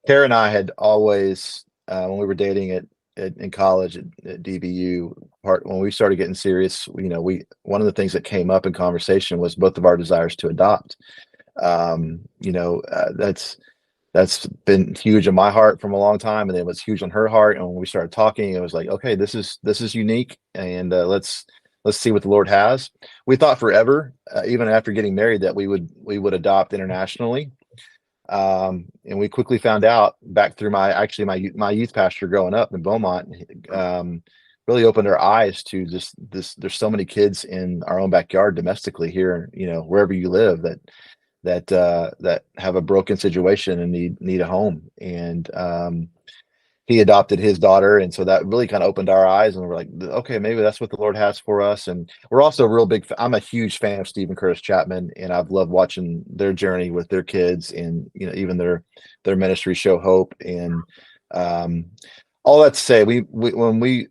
[SPEAKER 2] Kara and I had always, when we were dating in college at DBU, when we started getting serious, one of the things that came up in conversation was both of our desires to adopt. That's that's been huge in my heart from a long time, and it was huge on her heart. And when we started talking, it was like, okay, this is unique, and let's see what the Lord has. We thought forever, even after getting married, that we would adopt internationally. And we quickly found out, back through my youth pastor growing up in Beaumont, really opened our eyes to just this. There's so many kids in our own backyard domestically here, wherever you live, that have a broken situation and need a home. And he adopted his daughter, and so that really kind of opened our eyes, and we're like, okay, maybe that's what the Lord has for us. And we're also a real big I'm a huge fan of Stephen Curtis Chapman, and I've loved watching their journey with their kids, and even their ministry, Show Hope. And um all that to say, when we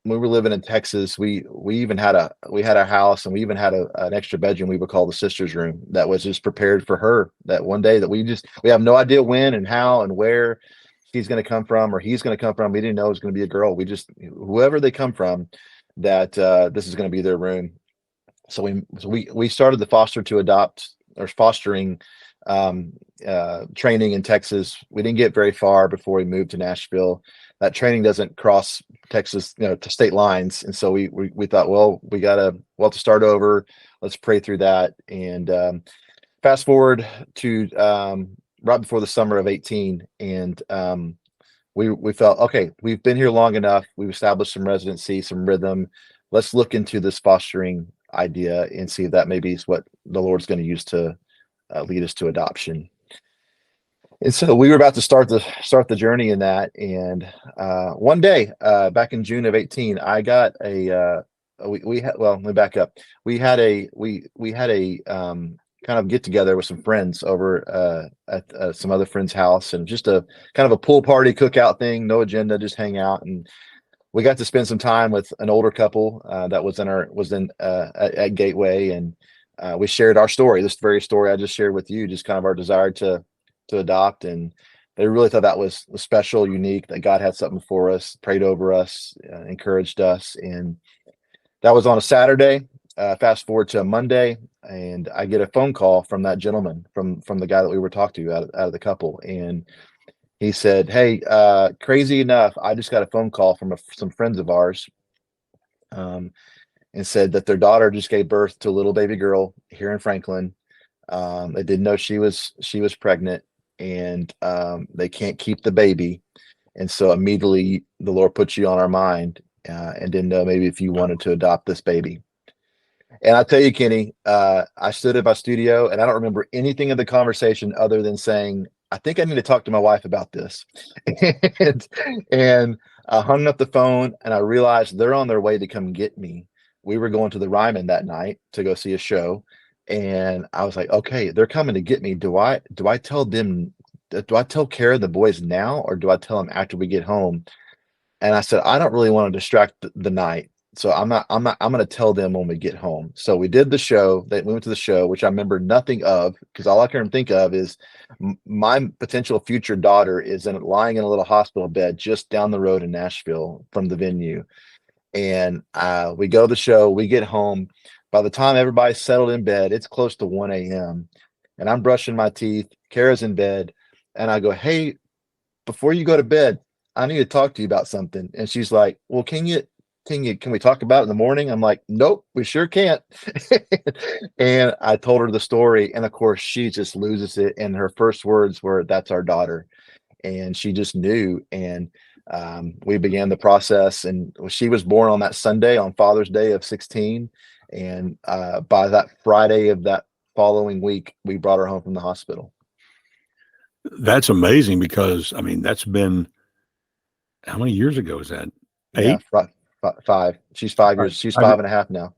[SPEAKER 2] were living in Texas, we even had a house, and we even had an extra bedroom we would call the sister's room, that was just prepared for her, that one day that we have no idea when and how and where she's going to come from, or he's going to come from. We didn't know it was going to be a girl. We just, whoever they come from, that this is going to be their room. So we started the foster to adopt, or fostering, training in Texas. We didn't get very far before we moved to Nashville. That training doesn't cross Texas, to state lines, and so we thought, well, we'll have to start over. Let's pray through that. And fast forward to right before the summer of 18, and we felt, okay, we've been here long enough. We've established some residency, some rhythm. Let's look into this fostering idea and see if that maybe is what the Lord's going to use to lead us to adoption. And so we were about to start the journey in that. And one day, back in June of 18, I got we had, well, let me back up. We had a kind of get together with some friends over at some other friend's house, and just a kind of a pool party cookout thing, no agenda, just hang out. And we got to spend some time with an older couple that was at Gateway, and we shared our story, this very story I just shared with you, just kind of our desire to adopt. And they really thought that was special, unique, that God had something for us, prayed over us, encouraged us. And that was on a Saturday. Fast forward to a Monday, and I get a phone call from that gentleman, from the guy that we were talking to, out of the couple. And he said, hey, crazy enough, I just got a phone call from some friends of ours, and said that their daughter just gave birth to a little baby girl here in Franklin. They didn't know she was pregnant, and they can't keep the baby. And so immediately the Lord put you on our mind, and didn't know maybe if you wanted to adopt this baby. And I tell you, Kenny, I stood at my studio, and I don't remember anything of the conversation other than saying, I think I need to talk to my wife about this. and I hung up the phone, and I realized they're on their way to come get me. We were going to the Ryman that night to go see a show. And I was like, okay, they're coming to get me. Do I tell them, do I tell Kara the boys now, or do I tell them after we get home? And I said, I don't really want to distract the night. So I'm going to tell them when we get home. So we did the show. We went to the show, which I remember nothing of, because all I can think of is my potential future daughter is lying in a little hospital bed just down the road in Nashville from the venue. And we go to the show, we get home. By the time everybody's settled in bed, it's close to 1 a.m. And I'm brushing my teeth. Kara's in bed. And I go, hey, before you go to bed, I need to talk to you about something. And she's like, well, can we talk about it in the morning? I'm like, nope, we sure can't. And I told her the story. And of course, she just loses it. And her first words were, that's our daughter. And she just knew. And we began the process. And she was born on that Sunday, on Father's Day of 16. And by that Friday of that following week, we brought her home from the hospital.
[SPEAKER 1] That's amazing, because I mean, that's been, how many years ago is that? 8?
[SPEAKER 2] Yeah, 5. She's 5 years. She's 5.5 now.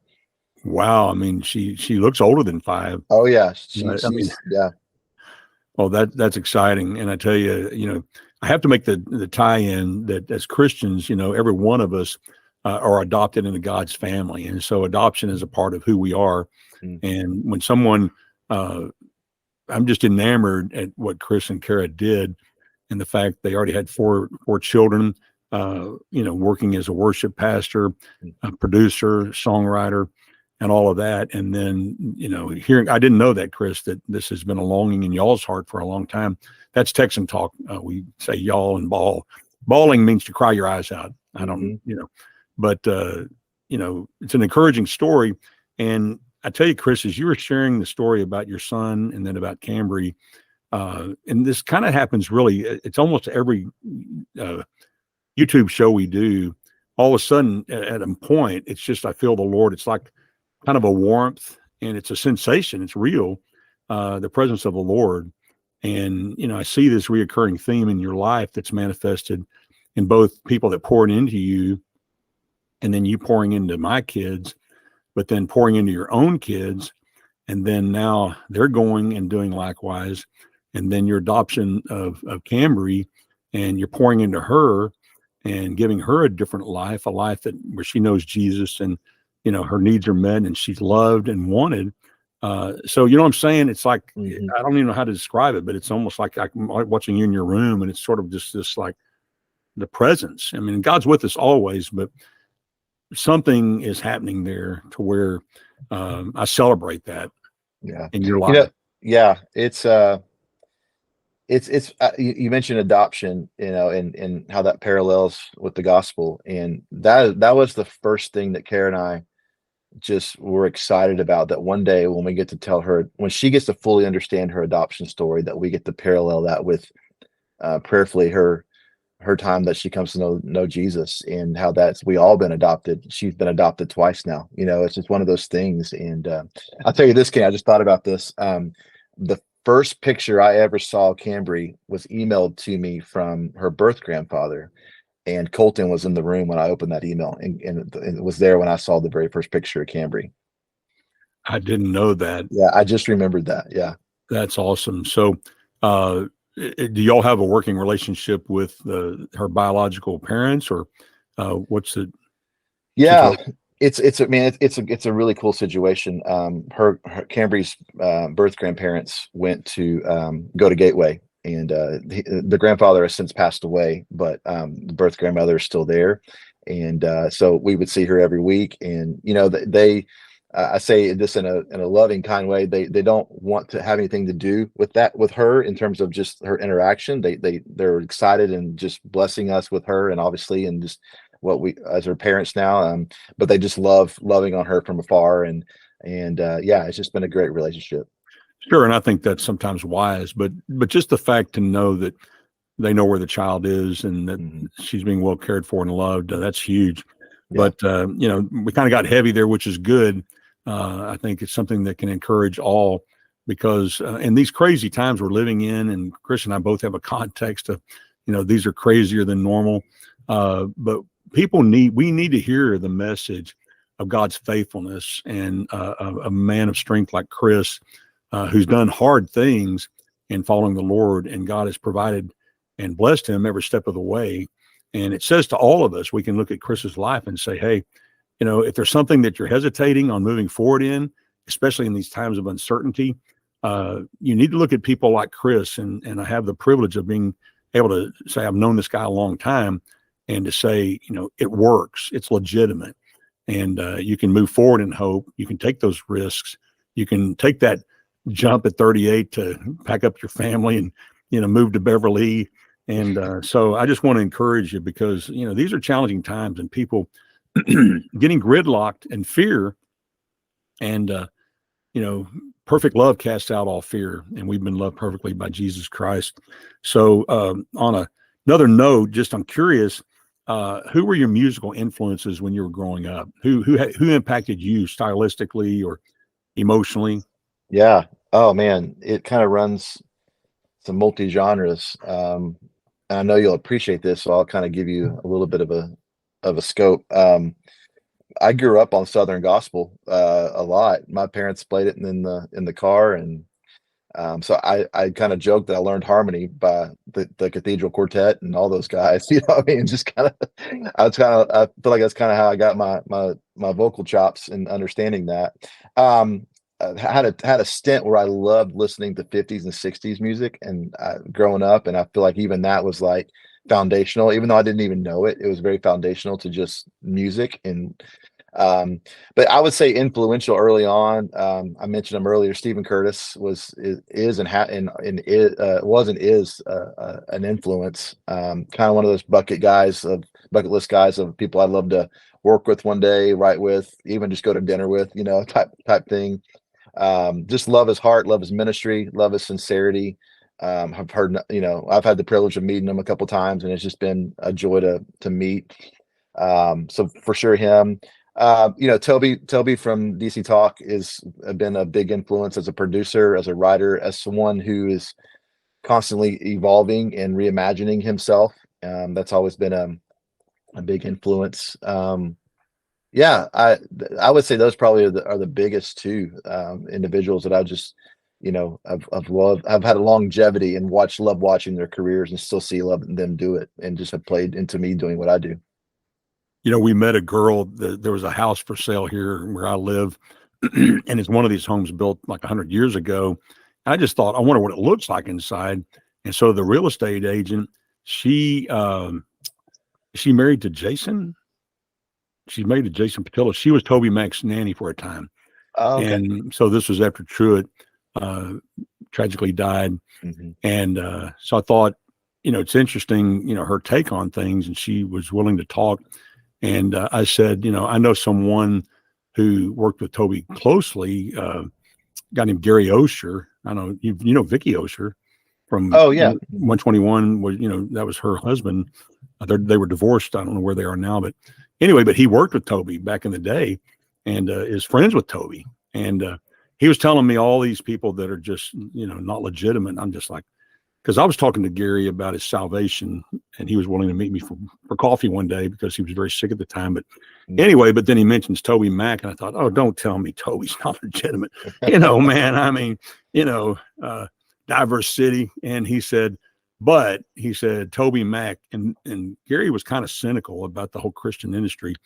[SPEAKER 1] Wow. I mean, she looks older than 5.
[SPEAKER 2] Oh yeah.
[SPEAKER 1] I mean,
[SPEAKER 2] yeah.
[SPEAKER 1] well, that's exciting. And I tell you, I have to make the tie-in that as Christians, every one of us are adopted into God's family. And so adoption is a part of who we are. And when someone, I'm just enamored at what Chris and Kara did, and the fact they already had four children, working as a worship pastor, a producer, songwriter. and all of that. And then, hearing, I didn't know that, Chris, that this has been a longing in y'all's heart for a long time. That's Texan talk. We say y'all and ball. Bawling means to cry your eyes out. I don't, but, it's an encouraging story. And I tell you, Chris, as you were sharing the story about your son and then about Cambry, and this kind of happens really, it's almost every YouTube show we do, all of a sudden at a point, it's just, I feel the Lord, it's like kind of a warmth, and it's a sensation. It's real, the presence of the Lord. And, I see this reoccurring theme in your life that's manifested in both people that poured into you and then you pouring into my kids, but then pouring into your own kids. And then now they're going and doing likewise. And then your adoption of Cambry, and you're pouring into her and giving her a different life, a life where she knows Jesus, and, her needs are met and she's loved and wanted. So, you know what I'm saying? It's like, I don't even know how to describe it, but it's almost like I'm watching you in your room, and it's sort of just this, like, the presence. I mean, God's with us always, but something is happening there to where I celebrate that.
[SPEAKER 2] Yeah.
[SPEAKER 1] In your life.
[SPEAKER 2] You mentioned adoption, and how that parallels with the gospel. And that was the first thing that Kara and I just were excited about, that one day when we get to tell her, when she gets to fully understand her adoption story, that we get to parallel that with prayerfully her time that she comes to know Jesus, and how we all been adopted. She's been adopted twice now. It's just one of those things. And I'll tell you this, Ken, I just thought about this. The first picture I ever saw Cambry was emailed to me from her birth grandfather, and Colton was in the room when I opened that email, and it was there when I saw the very first picture of Cambry.
[SPEAKER 1] I didn't know that.
[SPEAKER 2] Yeah, I just remembered that. Yeah,
[SPEAKER 1] that's awesome. So, do y'all have a working relationship with her biological parents, or what's it?
[SPEAKER 2] Yeah, it's a really cool situation. Her Cambry's birth grandparents went to go to Gateway, and the grandfather has since passed away, but the birth grandmother is still there. And so we would see her every week. And they I say this in a loving, kind way, they don't want to have anything to do with her in terms of just her interaction. They're excited and just blessing us with her, and obviously, and just what we as her parents now, but they just love loving on her from afar. And yeah, it's just been a great relationship.
[SPEAKER 1] Sure. And I think that's sometimes wise, but just the fact to know that they know where the child is, and that she's being well cared for and loved, that's huge. Yeah. But we kind of got heavy there, which is good. I think it's something that can encourage all, because in these crazy times we're living in, and Chris and I both have a context of, these are crazier than normal. But we need to hear the message of God's faithfulness, and a man of strength like Chris, who's done hard things in following the Lord, and God has provided and blessed him every step of the way. And it says to all of us, we can look at Chris's life and say, hey, if there's something that you're hesitating on moving forward in, especially in these times of uncertainty, you need to look at people like Chris. And I have the privilege of being able to say, I've known this guy a long time, and to say, it works, it's legitimate. And you can move forward in hope. You can take those risks. You can take that jump at 38 to pack up your family and, move to Beverly. And so I just want to encourage you, because, these are challenging times, and people getting gridlocked in fear. And, perfect love casts out all fear, and we've been loved perfectly by Jesus Christ. So on another note, just I'm curious, who were your musical influences when you were growing up? Who impacted you stylistically or emotionally?
[SPEAKER 2] Yeah. Oh man, it kind of runs some multi genres. And I know you'll appreciate this, so I'll kind of give you a little bit of a scope. I grew up on Southern gospel a lot. My parents played it in the car, and so I kind of joked that I learned harmony by the Cathedral Quartet and all those guys. You know what I mean? Just I feel like that's kind of how I got my vocal chops and understanding that. I had a stint where I loved listening to 50s and 60s music, and growing up, and I feel like even that was like foundational, even though I didn't even know it. It was very foundational to just music. And But I would say influential early on. I mentioned him earlier. Stephen Curtis is and is an influence. Kind of one of those bucket list guys of people I'd love to work with one day, write with, even just go to dinner with, type thing. Just love his heart, love his ministry, love his sincerity. I've had the privilege of meeting him a couple times, and it's just been a joy to meet. So for sure him. Toby from DC Talk has been a big influence as a producer, as a writer, as someone who is constantly evolving and reimagining himself. That's always been a big influence. Yeah, I would say those probably are the biggest two individuals that I just, I've loved. I've had a longevity and love watching their careers and still see love them do it, and just have played into me doing what I do.
[SPEAKER 1] We met a girl. There was a house for sale here where I live, and it's one of these homes built like 100 years ago. I just thought, I wonder what it looks like inside. And so the real estate agent, she married to Jason. She's married to Jason Patillo. She was Toby Mac's nanny for a time.
[SPEAKER 2] Oh, okay.
[SPEAKER 1] And so this was after Truett tragically died.
[SPEAKER 2] Mm-hmm.
[SPEAKER 1] And so I thought, it's interesting, her take on things, and she was willing to talk. And I said, I know someone who worked with Toby closely, a guy named Gary Osher. I know you know Vicky Osher from 121 was, that was her husband. They were divorced. I don't know where they are now, but anyway, but he worked with Toby back in the day, and is friends with Toby. And he was telling me all these people that are just, not legitimate. I'm just like, because I was talking to Gary about his salvation, and he was willing to meet me for coffee one day because he was very sick at the time. But anyway, but then he mentions Toby Mac, and I thought, oh, don't tell me Toby's not legitimate. Man, I mean, diverse city. And he said, Toby Mac, and Gary was kind of cynical about the whole Christian industry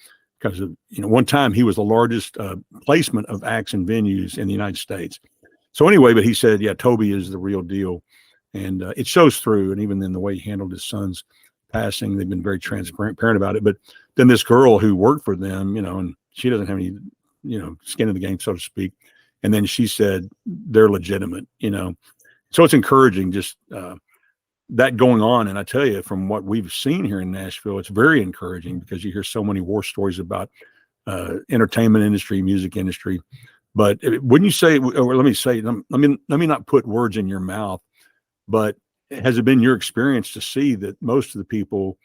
[SPEAKER 1] because of, one time he was the largest placement of acts and venues in the United States. So anyway, but he said, yeah, Toby is the real deal. And it shows through, and even in the way he handled his son's passing, they've been very transparent about it. But then this girl who worked for them, and she doesn't have any, skin in the game, so to speak. And then she said they're legitimate, So it's encouraging, just that going on. And I tell you, from what we've seen here in Nashville, it's very encouraging because you hear so many war stories about entertainment industry, music industry. But wouldn't you say, or let me not put words in your mouth, but has it been your experience to see that most of the people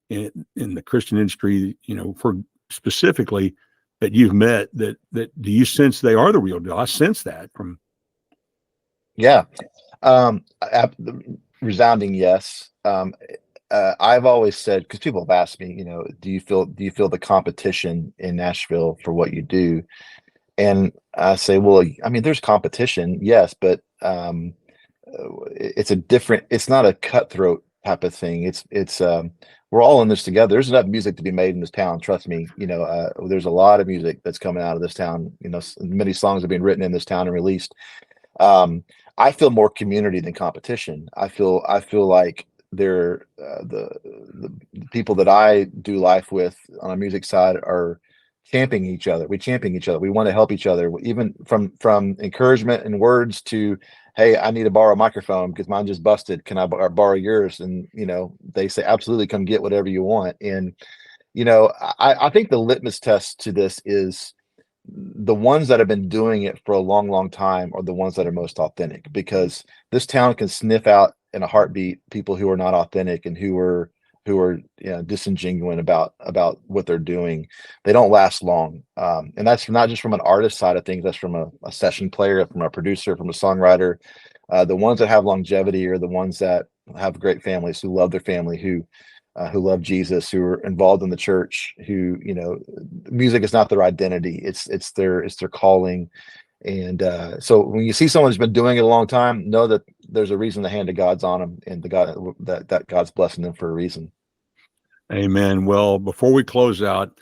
[SPEAKER 1] in the Christian industry, for specifically that you've met, that do you sense they are the real deal? I sense that from.
[SPEAKER 2] Yeah. Resounding yes. I've always said, because people have asked me, do you feel the competition in Nashville for what you do? And I say, well, I mean, there's competition, yes, but it's not a cutthroat type of thing. It's we're all in this together. There's enough music to be made in this town. Trust me, there's a lot of music that's coming out of this town. Many songs have been written in this town and released. I feel more community than competition. I feel like they're the people that I do life with on a music side are championing each other. We champion each other. We want to help each other, even from encouragement and words to, hey, I need to borrow a microphone because mine just busted. Can I borrow yours? And, they say, absolutely, come get whatever you want. And, I think the litmus test to this is the ones that have been doing it for a long, long time are the ones that are most authentic, because this town can sniff out in a heartbeat people who are not authentic and who are disingenuous about what they're doing. They don't last long. And that's not just from an artist side of things. That's from a session player, from a producer, from a songwriter. The ones that have longevity are the ones that have great families, who love their family, who love Jesus, who are involved in the church, who, music is not their identity. It's their calling. And so when you see someone who's been doing it a long time, know that there's a reason the hand of God's on them, and that God's blessing them for a reason.
[SPEAKER 1] Amen. Well, before we close out,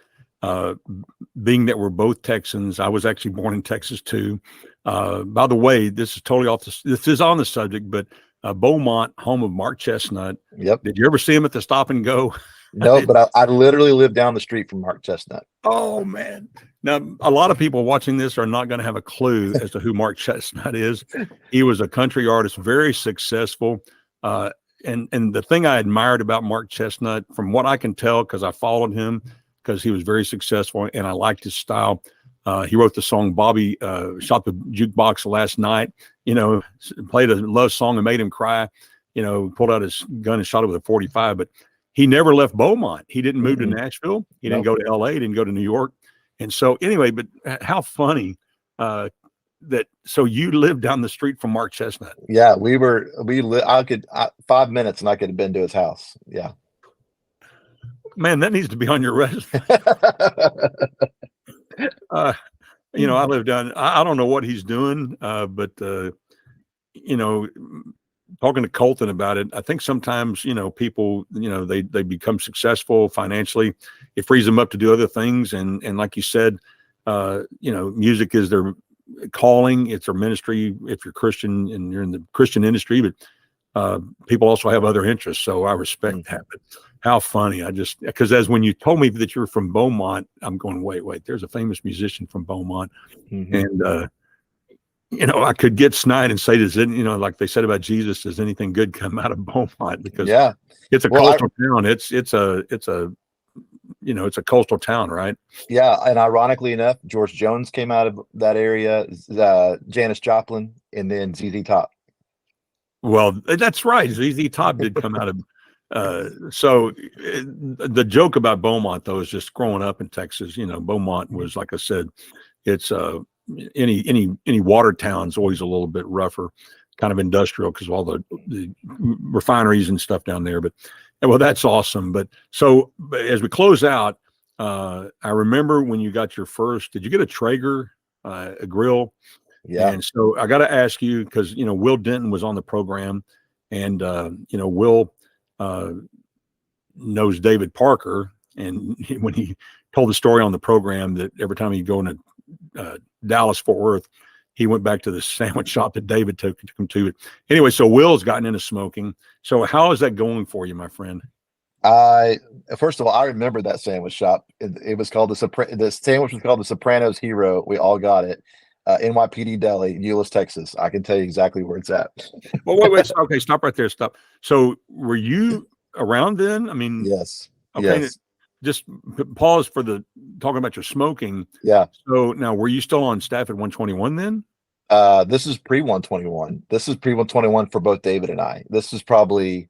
[SPEAKER 1] being that we're both Texans, I was actually born in Texas too. By the way, this is totally this is on the subject, but Beaumont, home of Mark Chestnut.
[SPEAKER 2] Yep.
[SPEAKER 1] Did you ever see him at the Stop and Go?
[SPEAKER 2] No, but I literally live down the street from Mark Chestnut.
[SPEAKER 1] Oh man. Now, a lot of people watching this are not going to have a clue as to who Mark Chestnut is. He was a country artist, very successful. And the thing I admired about Mark Chestnut, from what I can tell, because I followed him, because he was very successful and I liked his style. He wrote the song Bobby Shot the Jukebox Last Night, played a love song and made him cry, pulled out his gun and shot it with a 45. But he never left Beaumont. He didn't move to Nashville. He didn't go to LA. He didn't go to New York. And so anyway, but how funny so you lived down the street from Mark Chestnut.
[SPEAKER 2] Yeah, I could 5 minutes and I could have been to his house. Yeah.
[SPEAKER 1] Man, that needs to be on your resume. I live down, I don't know what he's doing, but talking to Colton about it, I think sometimes, people, they become successful financially. It frees them up to do other things. And like you said, music is their calling. It's their ministry. If you're Christian and you're in the Christian industry, but people also have other interests. So I respect that. But how funny. Because as when you told me that you're from Beaumont, I'm going, wait, there's a famous musician from Beaumont. And, I could get snide and say, like they said about Jesus, does anything good come out of Beaumont? Because it's a coastal town. It's a coastal town, right?
[SPEAKER 2] Yeah. And ironically enough, George Jones came out of that area, Janis Joplin, and then ZZ Top.
[SPEAKER 1] Well, that's right. ZZ Top did come out of, so the joke about Beaumont though, is just growing up in Texas, Beaumont was, like I said, it's, any water town's always a little bit rougher, kind of industrial because of all the refineries and stuff down there. But well, that's awesome. But so as we close out, I remember when you got your first. Did you get a Traeger, a grill?
[SPEAKER 2] Yeah.
[SPEAKER 1] And so I got to ask you because Will Denton was on the program, and Will knows David Parker, and when he told the story on the program that every time he'd go into Dallas, Fort Worth, he went back to the sandwich shop that David took him to. Anyway, so Will's gotten into smoking. So how is that going for you, my friend?
[SPEAKER 2] First of all, I remember that sandwich shop. It was called the sandwich was called the Sopranos Hero. We all got it. NYPD Deli, Euless, Texas. I can tell you exactly where it's at.
[SPEAKER 1] Well, wait. Okay, stop right there. Stop. So were you around then? I mean,
[SPEAKER 2] yes.
[SPEAKER 1] Okay.
[SPEAKER 2] Yes.
[SPEAKER 1] Just pause for the talking about your smoking.
[SPEAKER 2] Yeah.
[SPEAKER 1] So now, were you still on staff at 121 then?
[SPEAKER 2] This is pre 121. This is pre 121 for both David and I. This is probably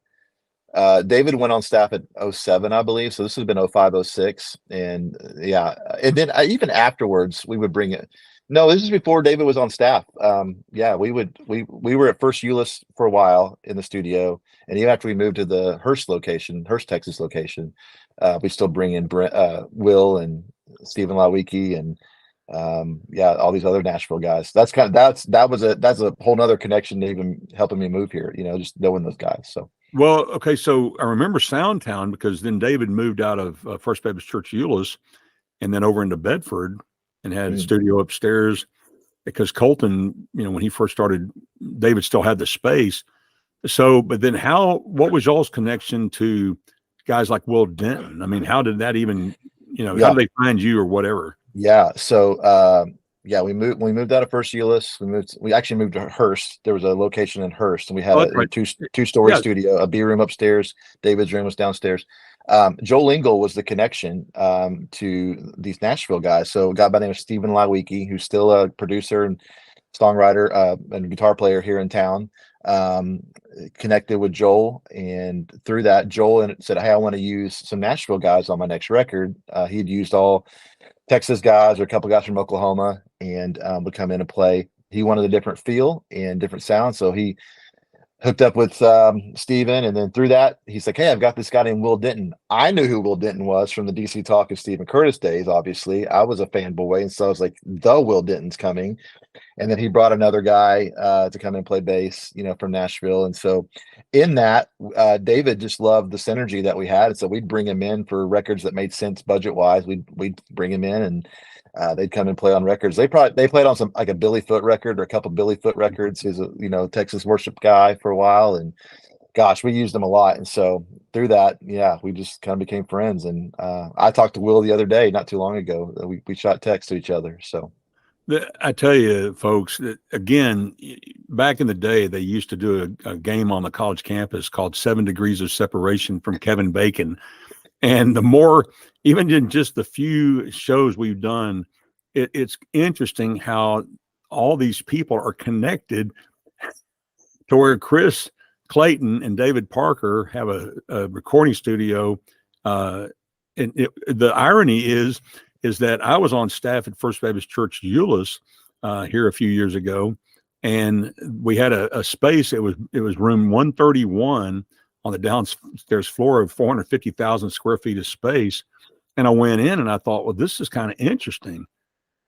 [SPEAKER 2] David went on staff at 07, I believe. So this has been 05, 06. And and then even afterwards, we would bring it. No, this is before David was on staff. We were at First Euless for a while in the studio, and even after we moved to the Hurst, Texas location, we still bring in Will and Stephen Lawicki and all these other Nashville guys. That's a whole nother connection to even helping me move here. Just knowing those guys. So.
[SPEAKER 1] Well, okay, so I remember Soundtown because then David moved out of First Baptist Church Euless and then over into Bedford and had a studio upstairs because Colton, when he first started, David still had the space. So, but then what was y'all's connection to guys like Will Denton? I mean, how did that even, how did they find you or whatever?
[SPEAKER 2] Yeah. So, we moved out of First Euless. We actually moved to Hurst. There was a location in Hurst, and we had a two-story studio, a B room upstairs. David's room was downstairs. Joel Engel was the connection to these Nashville guys. So a guy by the name of Stephen Lawicki, who's still a producer and songwriter and guitar player here in town, connected with Joel. And through that, Joel said, hey, I want to use some Nashville guys on my next record. He'd used all Texas guys or a couple guys from Oklahoma and would come in and play. He wanted a different feel and different sound. So he hooked up with Steven, and then through that, he's like, hey, I've got this guy named Will Denton. I knew who Will Denton was from the DC Talk of Stephen Curtis days, obviously. I was a fanboy, and so I was like, the Will Denton's coming. and then he brought another guy to come and play bass, from Nashville. And so in that, David just loved the synergy that we had. And so we'd bring him in for records that made sense budget wise. We'd bring him in, and they'd come and play on records. They played on some, like a Billy Foot record or a couple Billy Foot records. He's a Texas worship guy for a while, and gosh, we used him a lot. And so through that, yeah, we just kind of became friends. And I talked to Will the other day, not too long ago. We shot text to each other. So
[SPEAKER 1] I tell you, folks, that again, back in the day, they used to do a game on the college campus called 7 Degrees of Separation from Kevin Bacon. And the more, even in just the few shows we've done, it's interesting how all these people are connected to where Chris Clayton and David Parker have a recording studio. And the irony is that I was on staff at First Baptist Church Euless here a few years ago, and we had a space. It was room 131 on the downstairs floor of 450,000 square feet of space. And I went in and I thought, well, this is kind of interesting.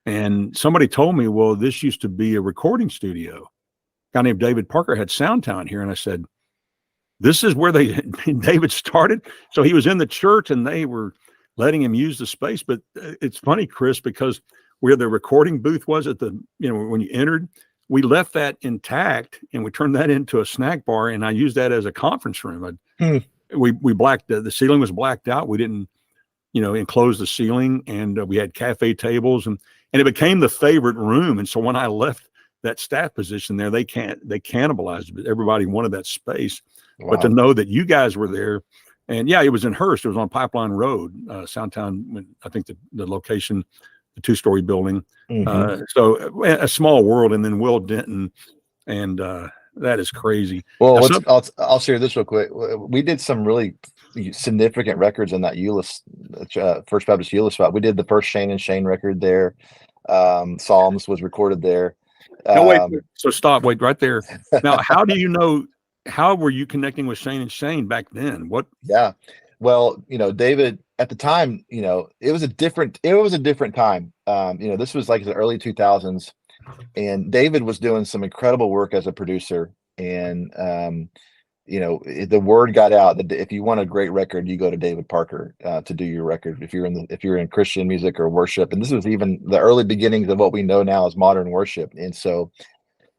[SPEAKER 1] And somebody told me, well, this used to be a recording studio. A guy named David Parker had Soundtown here. And I said, this is where David started. So he was in the church and they were letting him use the space. But it's funny, Chris, because where the recording booth was at when you entered, we left that intact and we turned that into a snack bar. And I used that as a conference room. We blacked the ceiling was blacked out. We didn't, enclose the ceiling, and we had cafe tables, and it became the favorite room. And so when I left that staff position there, they cannibalized it. Everybody wanted that space. Wow. But to know that you guys were there, and yeah, it was in Hurst. It was on Pipeline Road, Soundtown. I think the location, the 2-story building. Mm-hmm. So a small world. And then Will Denton, and that is crazy.
[SPEAKER 2] Well, I'll share this real quick. We did some really significant records in that Euless, First Baptist Euless spot. We did the first Shane and Shane record there. Psalms was recorded there.
[SPEAKER 1] No, wait. So stop. Wait right there. Now, how do you know? How were you connecting with Shane and Shane back then? What?
[SPEAKER 2] Yeah. Well, David at the time, it was a different time. This was like the early 2000s, and David was doing some incredible work as a producer. And, the word got out that if you want a great record, you go to David Parker to do your record. If you're in Christian music or worship, and this was even the early beginnings of what we know now as modern worship. And so,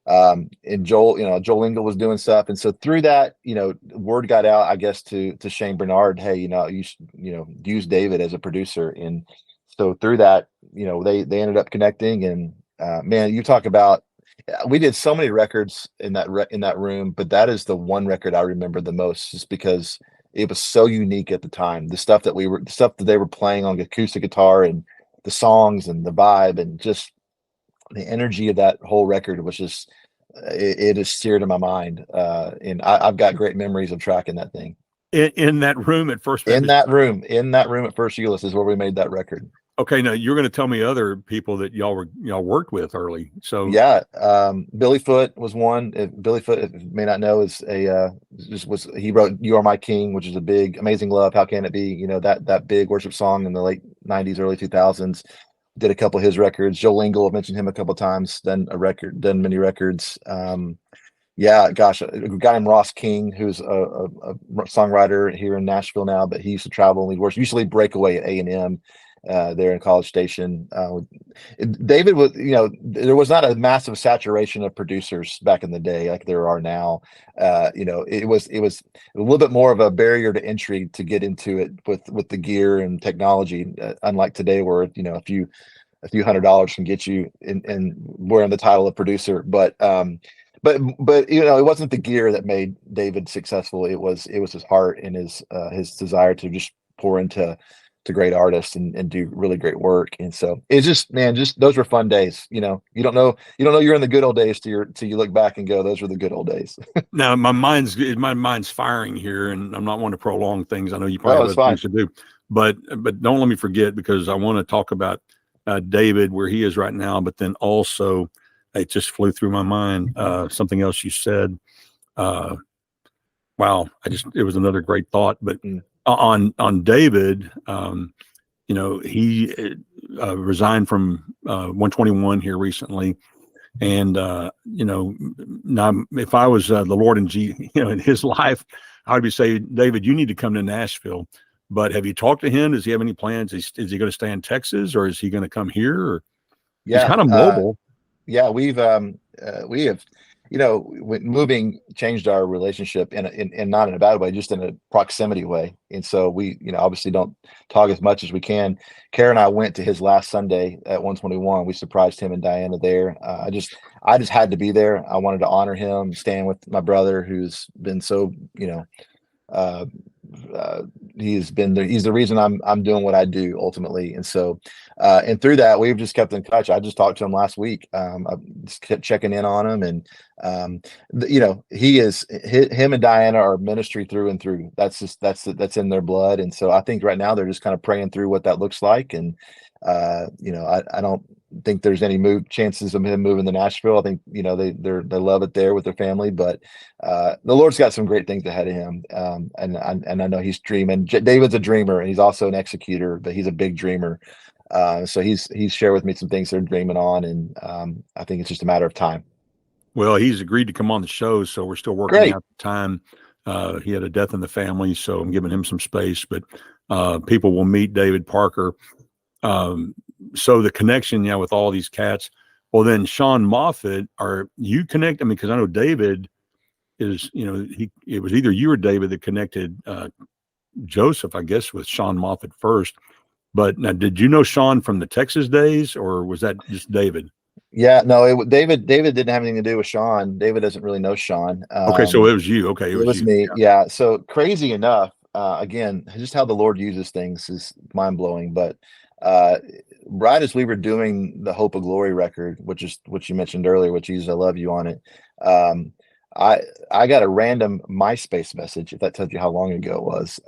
[SPEAKER 2] and Joel Engel was doing stuff. And so through that, word got out, I guess, to Shane Bernard, hey, you should, use David as a producer. And so through that, they ended up connecting. And man, you talk about, we did so many records in that room, but that is the one record I remember the most, just because it was so unique at the time. The stuff that they were playing on acoustic guitar, and the songs and the vibe, and just the energy of that whole record was just, it is seared in my mind. And I've got great memories of tracking that thing.
[SPEAKER 1] In that room at First Baptist.
[SPEAKER 2] In that room at First Euless is where we made that record.
[SPEAKER 1] Okay, now you're going to tell me other people that y'all worked with early. So
[SPEAKER 2] yeah, Billy Foot was one. Billy Foot, if you may not know, is he wrote "You Are My King," which is a big, Amazing Love. How can it be? That big worship song in the late '90s, early 2000s. Did a couple of his records. Joel Engel, I've mentioned him a couple of times. Done many records. Yeah, gosh, a guy named Ross King, who's a songwriter here in Nashville now, but he used to travel and lead worship. Usually breakaway at A&M. There in College Station. David was, there was not a massive saturation of producers back in the day like there are now. It was a little bit more of a barrier to entry to get into it with the gear and technology, unlike today where a few $100s can get you in wearing the title of producer. But it wasn't the gear that made David successful. It was his heart and his desire to just pour into great artists and do really great work. And so it's just those were fun days. You don't know you're in the good old days till you look back and go, those were the good old days.
[SPEAKER 1] Now my mind's firing here, and I'm not one to prolong things. I know you probably have other things to do, but don't let me forget, because I want to talk about David, where he is right now, but then also it just flew through my mind something else you said. Wow, it was another great thought, but on David, he resigned from 121 here recently, And now if I was the Lord in his life, I would be saying, David, you need to come to Nashville. But have you talked to him? Does he have any plans? Is he going to stay in Texas, or is he going to come here? Or he's
[SPEAKER 2] Yeah.
[SPEAKER 1] kind of mobile.
[SPEAKER 2] Yeah, we have, when moving changed our relationship in not in a bad way, just in a proximity way. And so we, obviously don't talk as much as we can. Kara and I went to his last Sunday at 121. We surprised him and Diana there. I just had to be there. I wanted to honor him, stand with my brother, who's been so, uh, he's the reason I'm doing what I do ultimately. And so and through that we've just kept in touch. I just talked to him last week. I just kept checking in on him, and him and Diana are ministry through and through. That's in their blood. And so I think right now they're just kind of praying through what that looks like. And I don't think there's any chances of him moving to Nashville. I think they love it there with their family, but the Lord's got some great things ahead of him. And I know he's dreaming. David's a dreamer, and he's also an executor, but he's a big dreamer. So he's shared with me some things they're dreaming on, and I think it's just a matter of time.
[SPEAKER 1] Well, he's agreed to come on the show, so we're still working out the time. He had a death in the family, so I'm giving him some space, but people will meet David Parker. So the connection, with all these cats. Well, then Sean Moffitt, are you connected? I mean, because I know David is, it was either you or David that connected Joseph, I guess, with Sean Moffitt first. But now, did you know Sean from the Texas days, or was that just David?
[SPEAKER 2] Yeah, no, David didn't have anything to do with Sean. David doesn't really know Sean.
[SPEAKER 1] Okay, so it was you. Okay,
[SPEAKER 2] it was
[SPEAKER 1] you.
[SPEAKER 2] me. Yeah. So crazy enough, again, just how the Lord uses things is mind blowing. But right as we were doing the Hope of Glory record, which is what you mentioned earlier, which uses "I Love You" on it, I got a random MySpace message, if that tells you how long ago it was,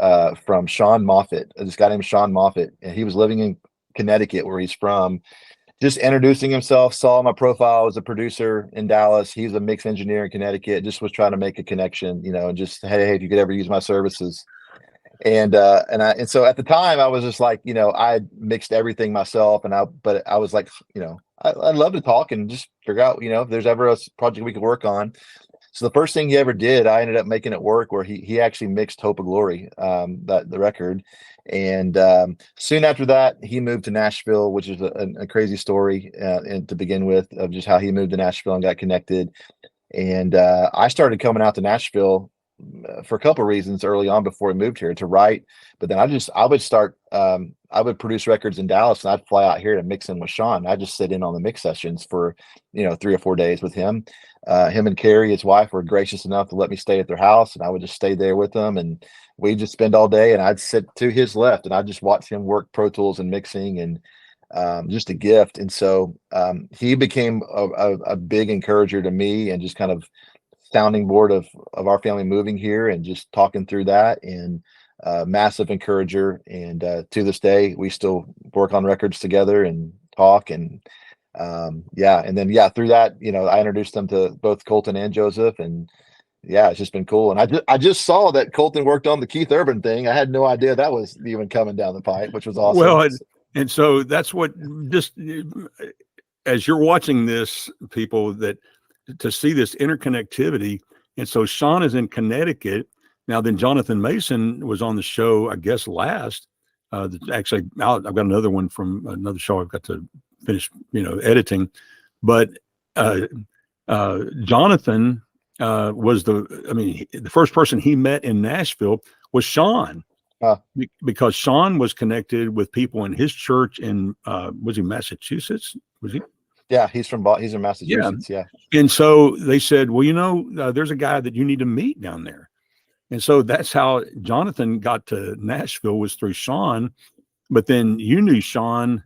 [SPEAKER 2] from Sean Moffitt, this guy named Sean Moffitt, and he was living in Connecticut, where he's from. Just introducing himself, saw my profile as a producer in Dallas. He's a mix engineer in Connecticut. Just was trying to make a connection, and just, hey, if you could ever use my services. And so at the time I was just like, I mixed everything myself, but I was like, I'd love to talk and just figure out, if there's ever a project we could work on. So the first thing he ever did, I ended up making it work, where he actually mixed Hope of Glory, the record. And soon after that, he moved to Nashville, which is a crazy story and to begin with, of just how he moved to Nashville and got connected. And I started coming out to Nashville for a couple of reasons early on before we moved here to write. But then I would produce records in Dallas, and I'd fly out here to mix in with Sean. I just sit in on the mix sessions for 3 or 4 days with him. Him and Carrie, his wife, were gracious enough to let me stay at their house, and I would just stay there with them, and we just spend all day. And I'd sit to his left, and I'd just watch him work Pro Tools and mixing, and just a gift. And so he became a big encourager to me, and just kind of sounding board of our family moving here, and just talking through that, and massive encourager. And to this day, we still work on records together and talk. And and then through that, I introduced them to both Colton and Joseph, and it's just been cool. And I just saw that Colton worked on the Keith Urban thing. I had no idea that was even coming down the pipe, which was awesome.
[SPEAKER 1] Well, and so that's what, just as you're watching this, people, that to see this interconnectivity. And so Sean is in Connecticut now. Then Jonathan Mason was on the show, I guess, last. Actually, I've got another one from another show I've got to finish, editing. But Jonathan was the first person he met in Nashville was Sean. Because Sean was connected with people in his church in was he Massachusetts? Was he?
[SPEAKER 2] Yeah, he's in Massachusetts. Yeah.
[SPEAKER 1] And so they said, well, there's a guy that you need to meet down there. And so that's how Jonathan got to Nashville, was through Sean. But then you knew Sean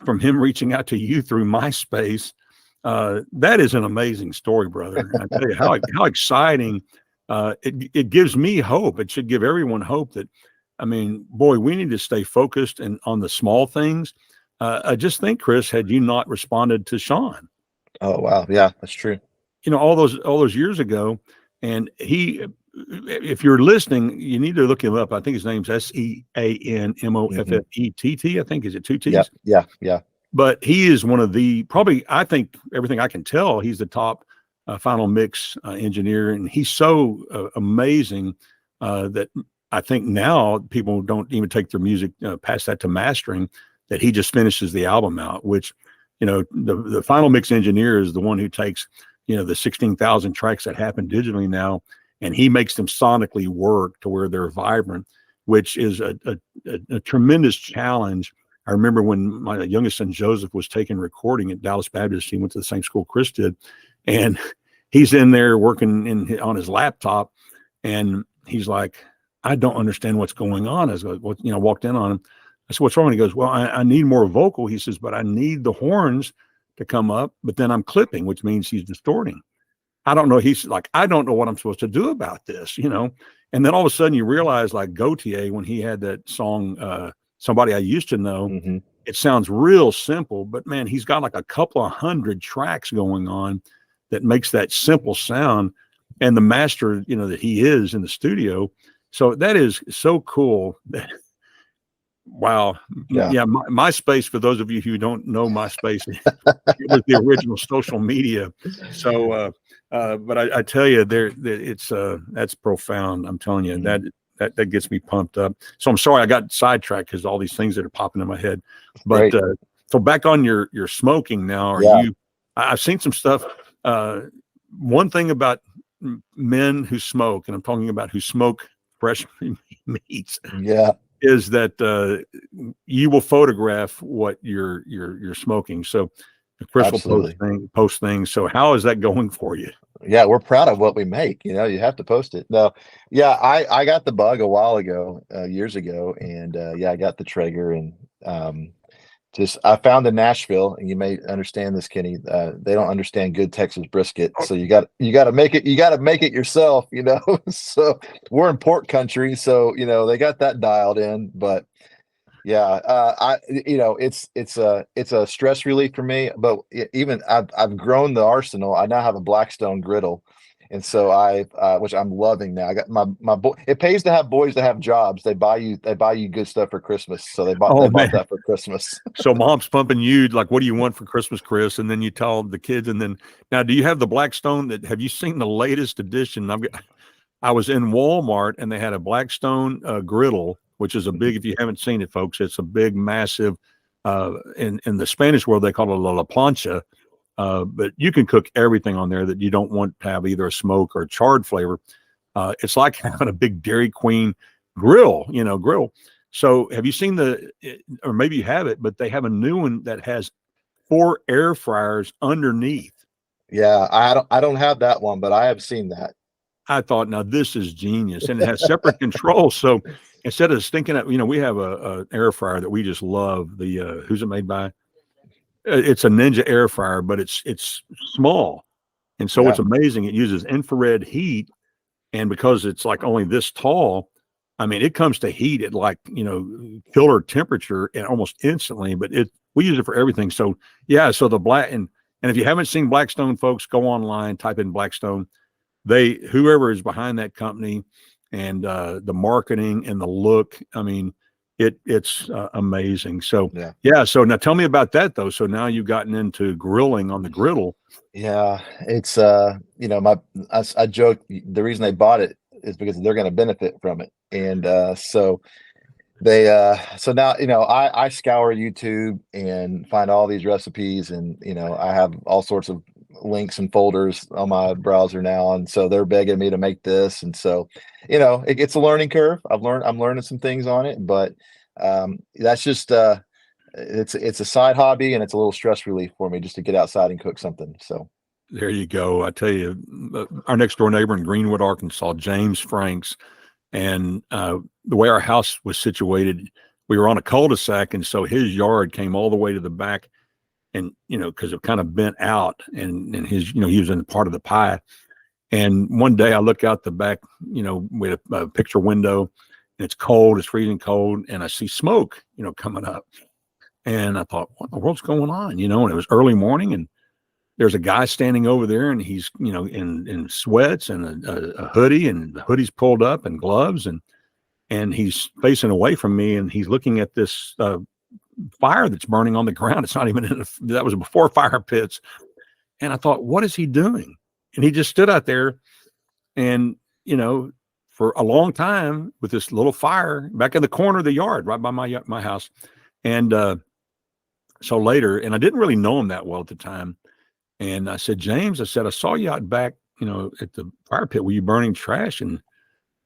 [SPEAKER 1] from him reaching out to you through MySpace. That is an amazing story, brother. I tell you how exciting. It gives me hope. It should give everyone hope that, boy, we need to stay focused and on the small things. I just think, Chris, had you not responded to Sean.
[SPEAKER 2] Oh, wow. Yeah, that's true.
[SPEAKER 1] All those years ago. And if you're listening, you need to look him up. I think his name's SeanMoffett. I think, is it 2 T's?
[SPEAKER 2] Yeah.
[SPEAKER 1] but he is one of the probably, I think everything I can tell, he's the top final mix engineer, and he's so amazing that I think now people don't even take their music past that to mastering, that he just finishes the album out, which, the final mix engineer is the one who takes, the 16,000 tracks that happen digitally now, and he makes them sonically work to where they're vibrant, which is a tremendous challenge. I remember when my youngest son Joseph was taking recording at Dallas Baptist. He went to the same school Chris did, and he's in there working on his laptop, and he's like, "I don't understand what's going on." As walked in on him. I said, "What's wrong?" And he goes, "Well, I need more vocal." He says, "But I need the horns to come up, but then I'm clipping, which means he's distorting. I don't know." He's like, "I don't know what I'm supposed to do about this, And then all of a sudden you realize, like Gautier, when he had that song, Somebody I Used to Know,
[SPEAKER 2] Mm-hmm.
[SPEAKER 1] it sounds real simple, but man, he's got like a couple of hundred tracks going on that makes that simple sound. And the master, that he is in the studio. So that is so cool. Wow.
[SPEAKER 2] Yeah.
[SPEAKER 1] Yeah. MySpace, for those of you who don't know MySpace, it was the original social media. So, but I tell you, it's that's profound. I'm telling you, that gets me pumped up. So I'm sorry I got sidetracked because all these things that are popping in my head. But so back on your smoking now. I've seen some stuff. One thing about men who smoke, and I'm talking about who smoke fresh meats.
[SPEAKER 2] Yeah.
[SPEAKER 1] Is that you will photograph what you're smoking. So Chris will post things. So how is that going for you?
[SPEAKER 2] Yeah, we're proud of what we make. You have to post it. No, yeah, I got the bug a while ago, years ago, and I got the Traeger, and I found in Nashville, and you may understand this, Kenny. They don't understand good Texas brisket, so you got to make it. You got to make it yourself, So we're in pork country, so they got that dialed in. But yeah, it's a stress relief for me. But even I've grown the arsenal. I now have a Blackstone griddle. And so which I'm loving now. I got my boy. It pays to have boys to have jobs. They buy you good stuff for Christmas. So they bought that for Christmas.
[SPEAKER 1] So mom's pumping you like, "What do you want for Christmas, Chris?" And then you tell the kids. And then now, do you have the Blackstone? Have you seen the latest edition? I was in Walmart and they had a Blackstone griddle, which is a big. If you haven't seen it, folks, it's a big, massive. In the Spanish world, they call it a la plancha. But you can cook everything on there that you don't want to have either a smoke or a charred flavor. It's like having a big Dairy Queen grill. So have you seen or maybe you have it, but they have a new one that has 4 air fryers underneath.
[SPEAKER 2] Yeah, I don't have that one, but I have seen that.
[SPEAKER 1] I thought, now this is genius, and it has separate controls. So instead of stinking up, we have a air fryer that we just love. The who's it made by? It's a Ninja air fryer, but it's small. And so it's amazing. It uses infrared heat. And because it's like only this tall, I mean, it comes to heat at like, killer temperature and almost instantly, but we use it for everything. So yeah. So and if you haven't seen Blackstone, folks, go online, type in Blackstone. Whoever is behind that company and the marketing and the look, I mean, it's amazing. So yeah. So now tell me about that though. So now you've gotten into grilling on the griddle.
[SPEAKER 2] Yeah, it's I joke the reason they bought it is because they're going to benefit from it, and so now I scour YouTube and find all these recipes, and I have all sorts of links and folders on my browser now, and so they're begging me to make this, and so it's a learning curve. I'm learning some things on it, but that's just it's a side hobby, and it's a little stress relief for me just to get outside and cook something. So
[SPEAKER 1] there you go. I tell you, our next door neighbor in Greenwood, Arkansas, James Franks, and the way our house was situated, we were on a cul-de-sac, and so his yard came all the way to the back, and because it kind of bent out, and his he was in part of the pie. And one day I look out the back, with a picture window, and it's cold, it's freezing cold, and I see smoke, coming up. And I thought, what in the world's going on? And it was early morning, and there's a guy standing over there, and he's, in sweats and a hoodie, and the hoodie's pulled up and gloves, and he's facing away from me, and he's looking at this fire that's burning on the ground. It's not even that was before fire pits. And I thought, what is he doing? And he just stood out there and, for a long time with this little fire back in the corner of the yard, right by my house. And so later, and I didn't really know him that well at the time. And I said, James, I saw you out back, at the fire pit. Were you burning trash? And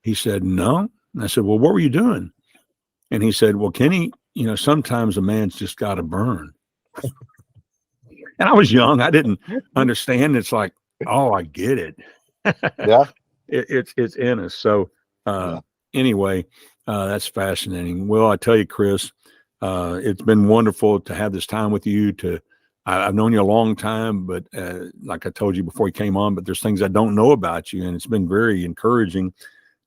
[SPEAKER 1] he said, no. And I said, well, what were you doing? And he said, well, Kenny, sometimes a man's just got to burn. And I was young. I didn't understand. It's like, oh, I get it.
[SPEAKER 2] Yeah.
[SPEAKER 1] It's in us. So anyway, that's fascinating. Well, I tell you, Chris, it's been wonderful to have this time with you. I've known you a long time, but like I told you before you came on, but there's things I don't know about you, and it's been very encouraging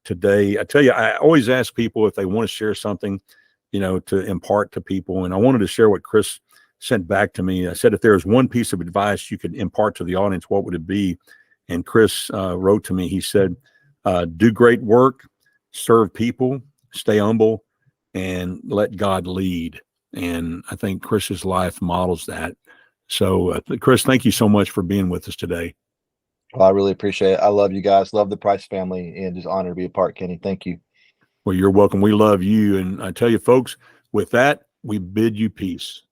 [SPEAKER 1] today. I tell you, I always ask people if they want to share something, to impart to people. And I wanted to share what Chris sent back to me. I said, if there was one piece of advice you could impart to the audience, what would it be? And Chris wrote to me, he said, do great work, serve people, stay humble, and let God lead. And I think Chris's life models that. So, Chris, thank you so much for being with us today.
[SPEAKER 2] Well, I really appreciate it. I love you guys, love the Price family, and just honored to be a part, Kenny. Thank you.
[SPEAKER 1] Well, you're welcome. We love you. And I tell you, folks, with that, we bid you peace.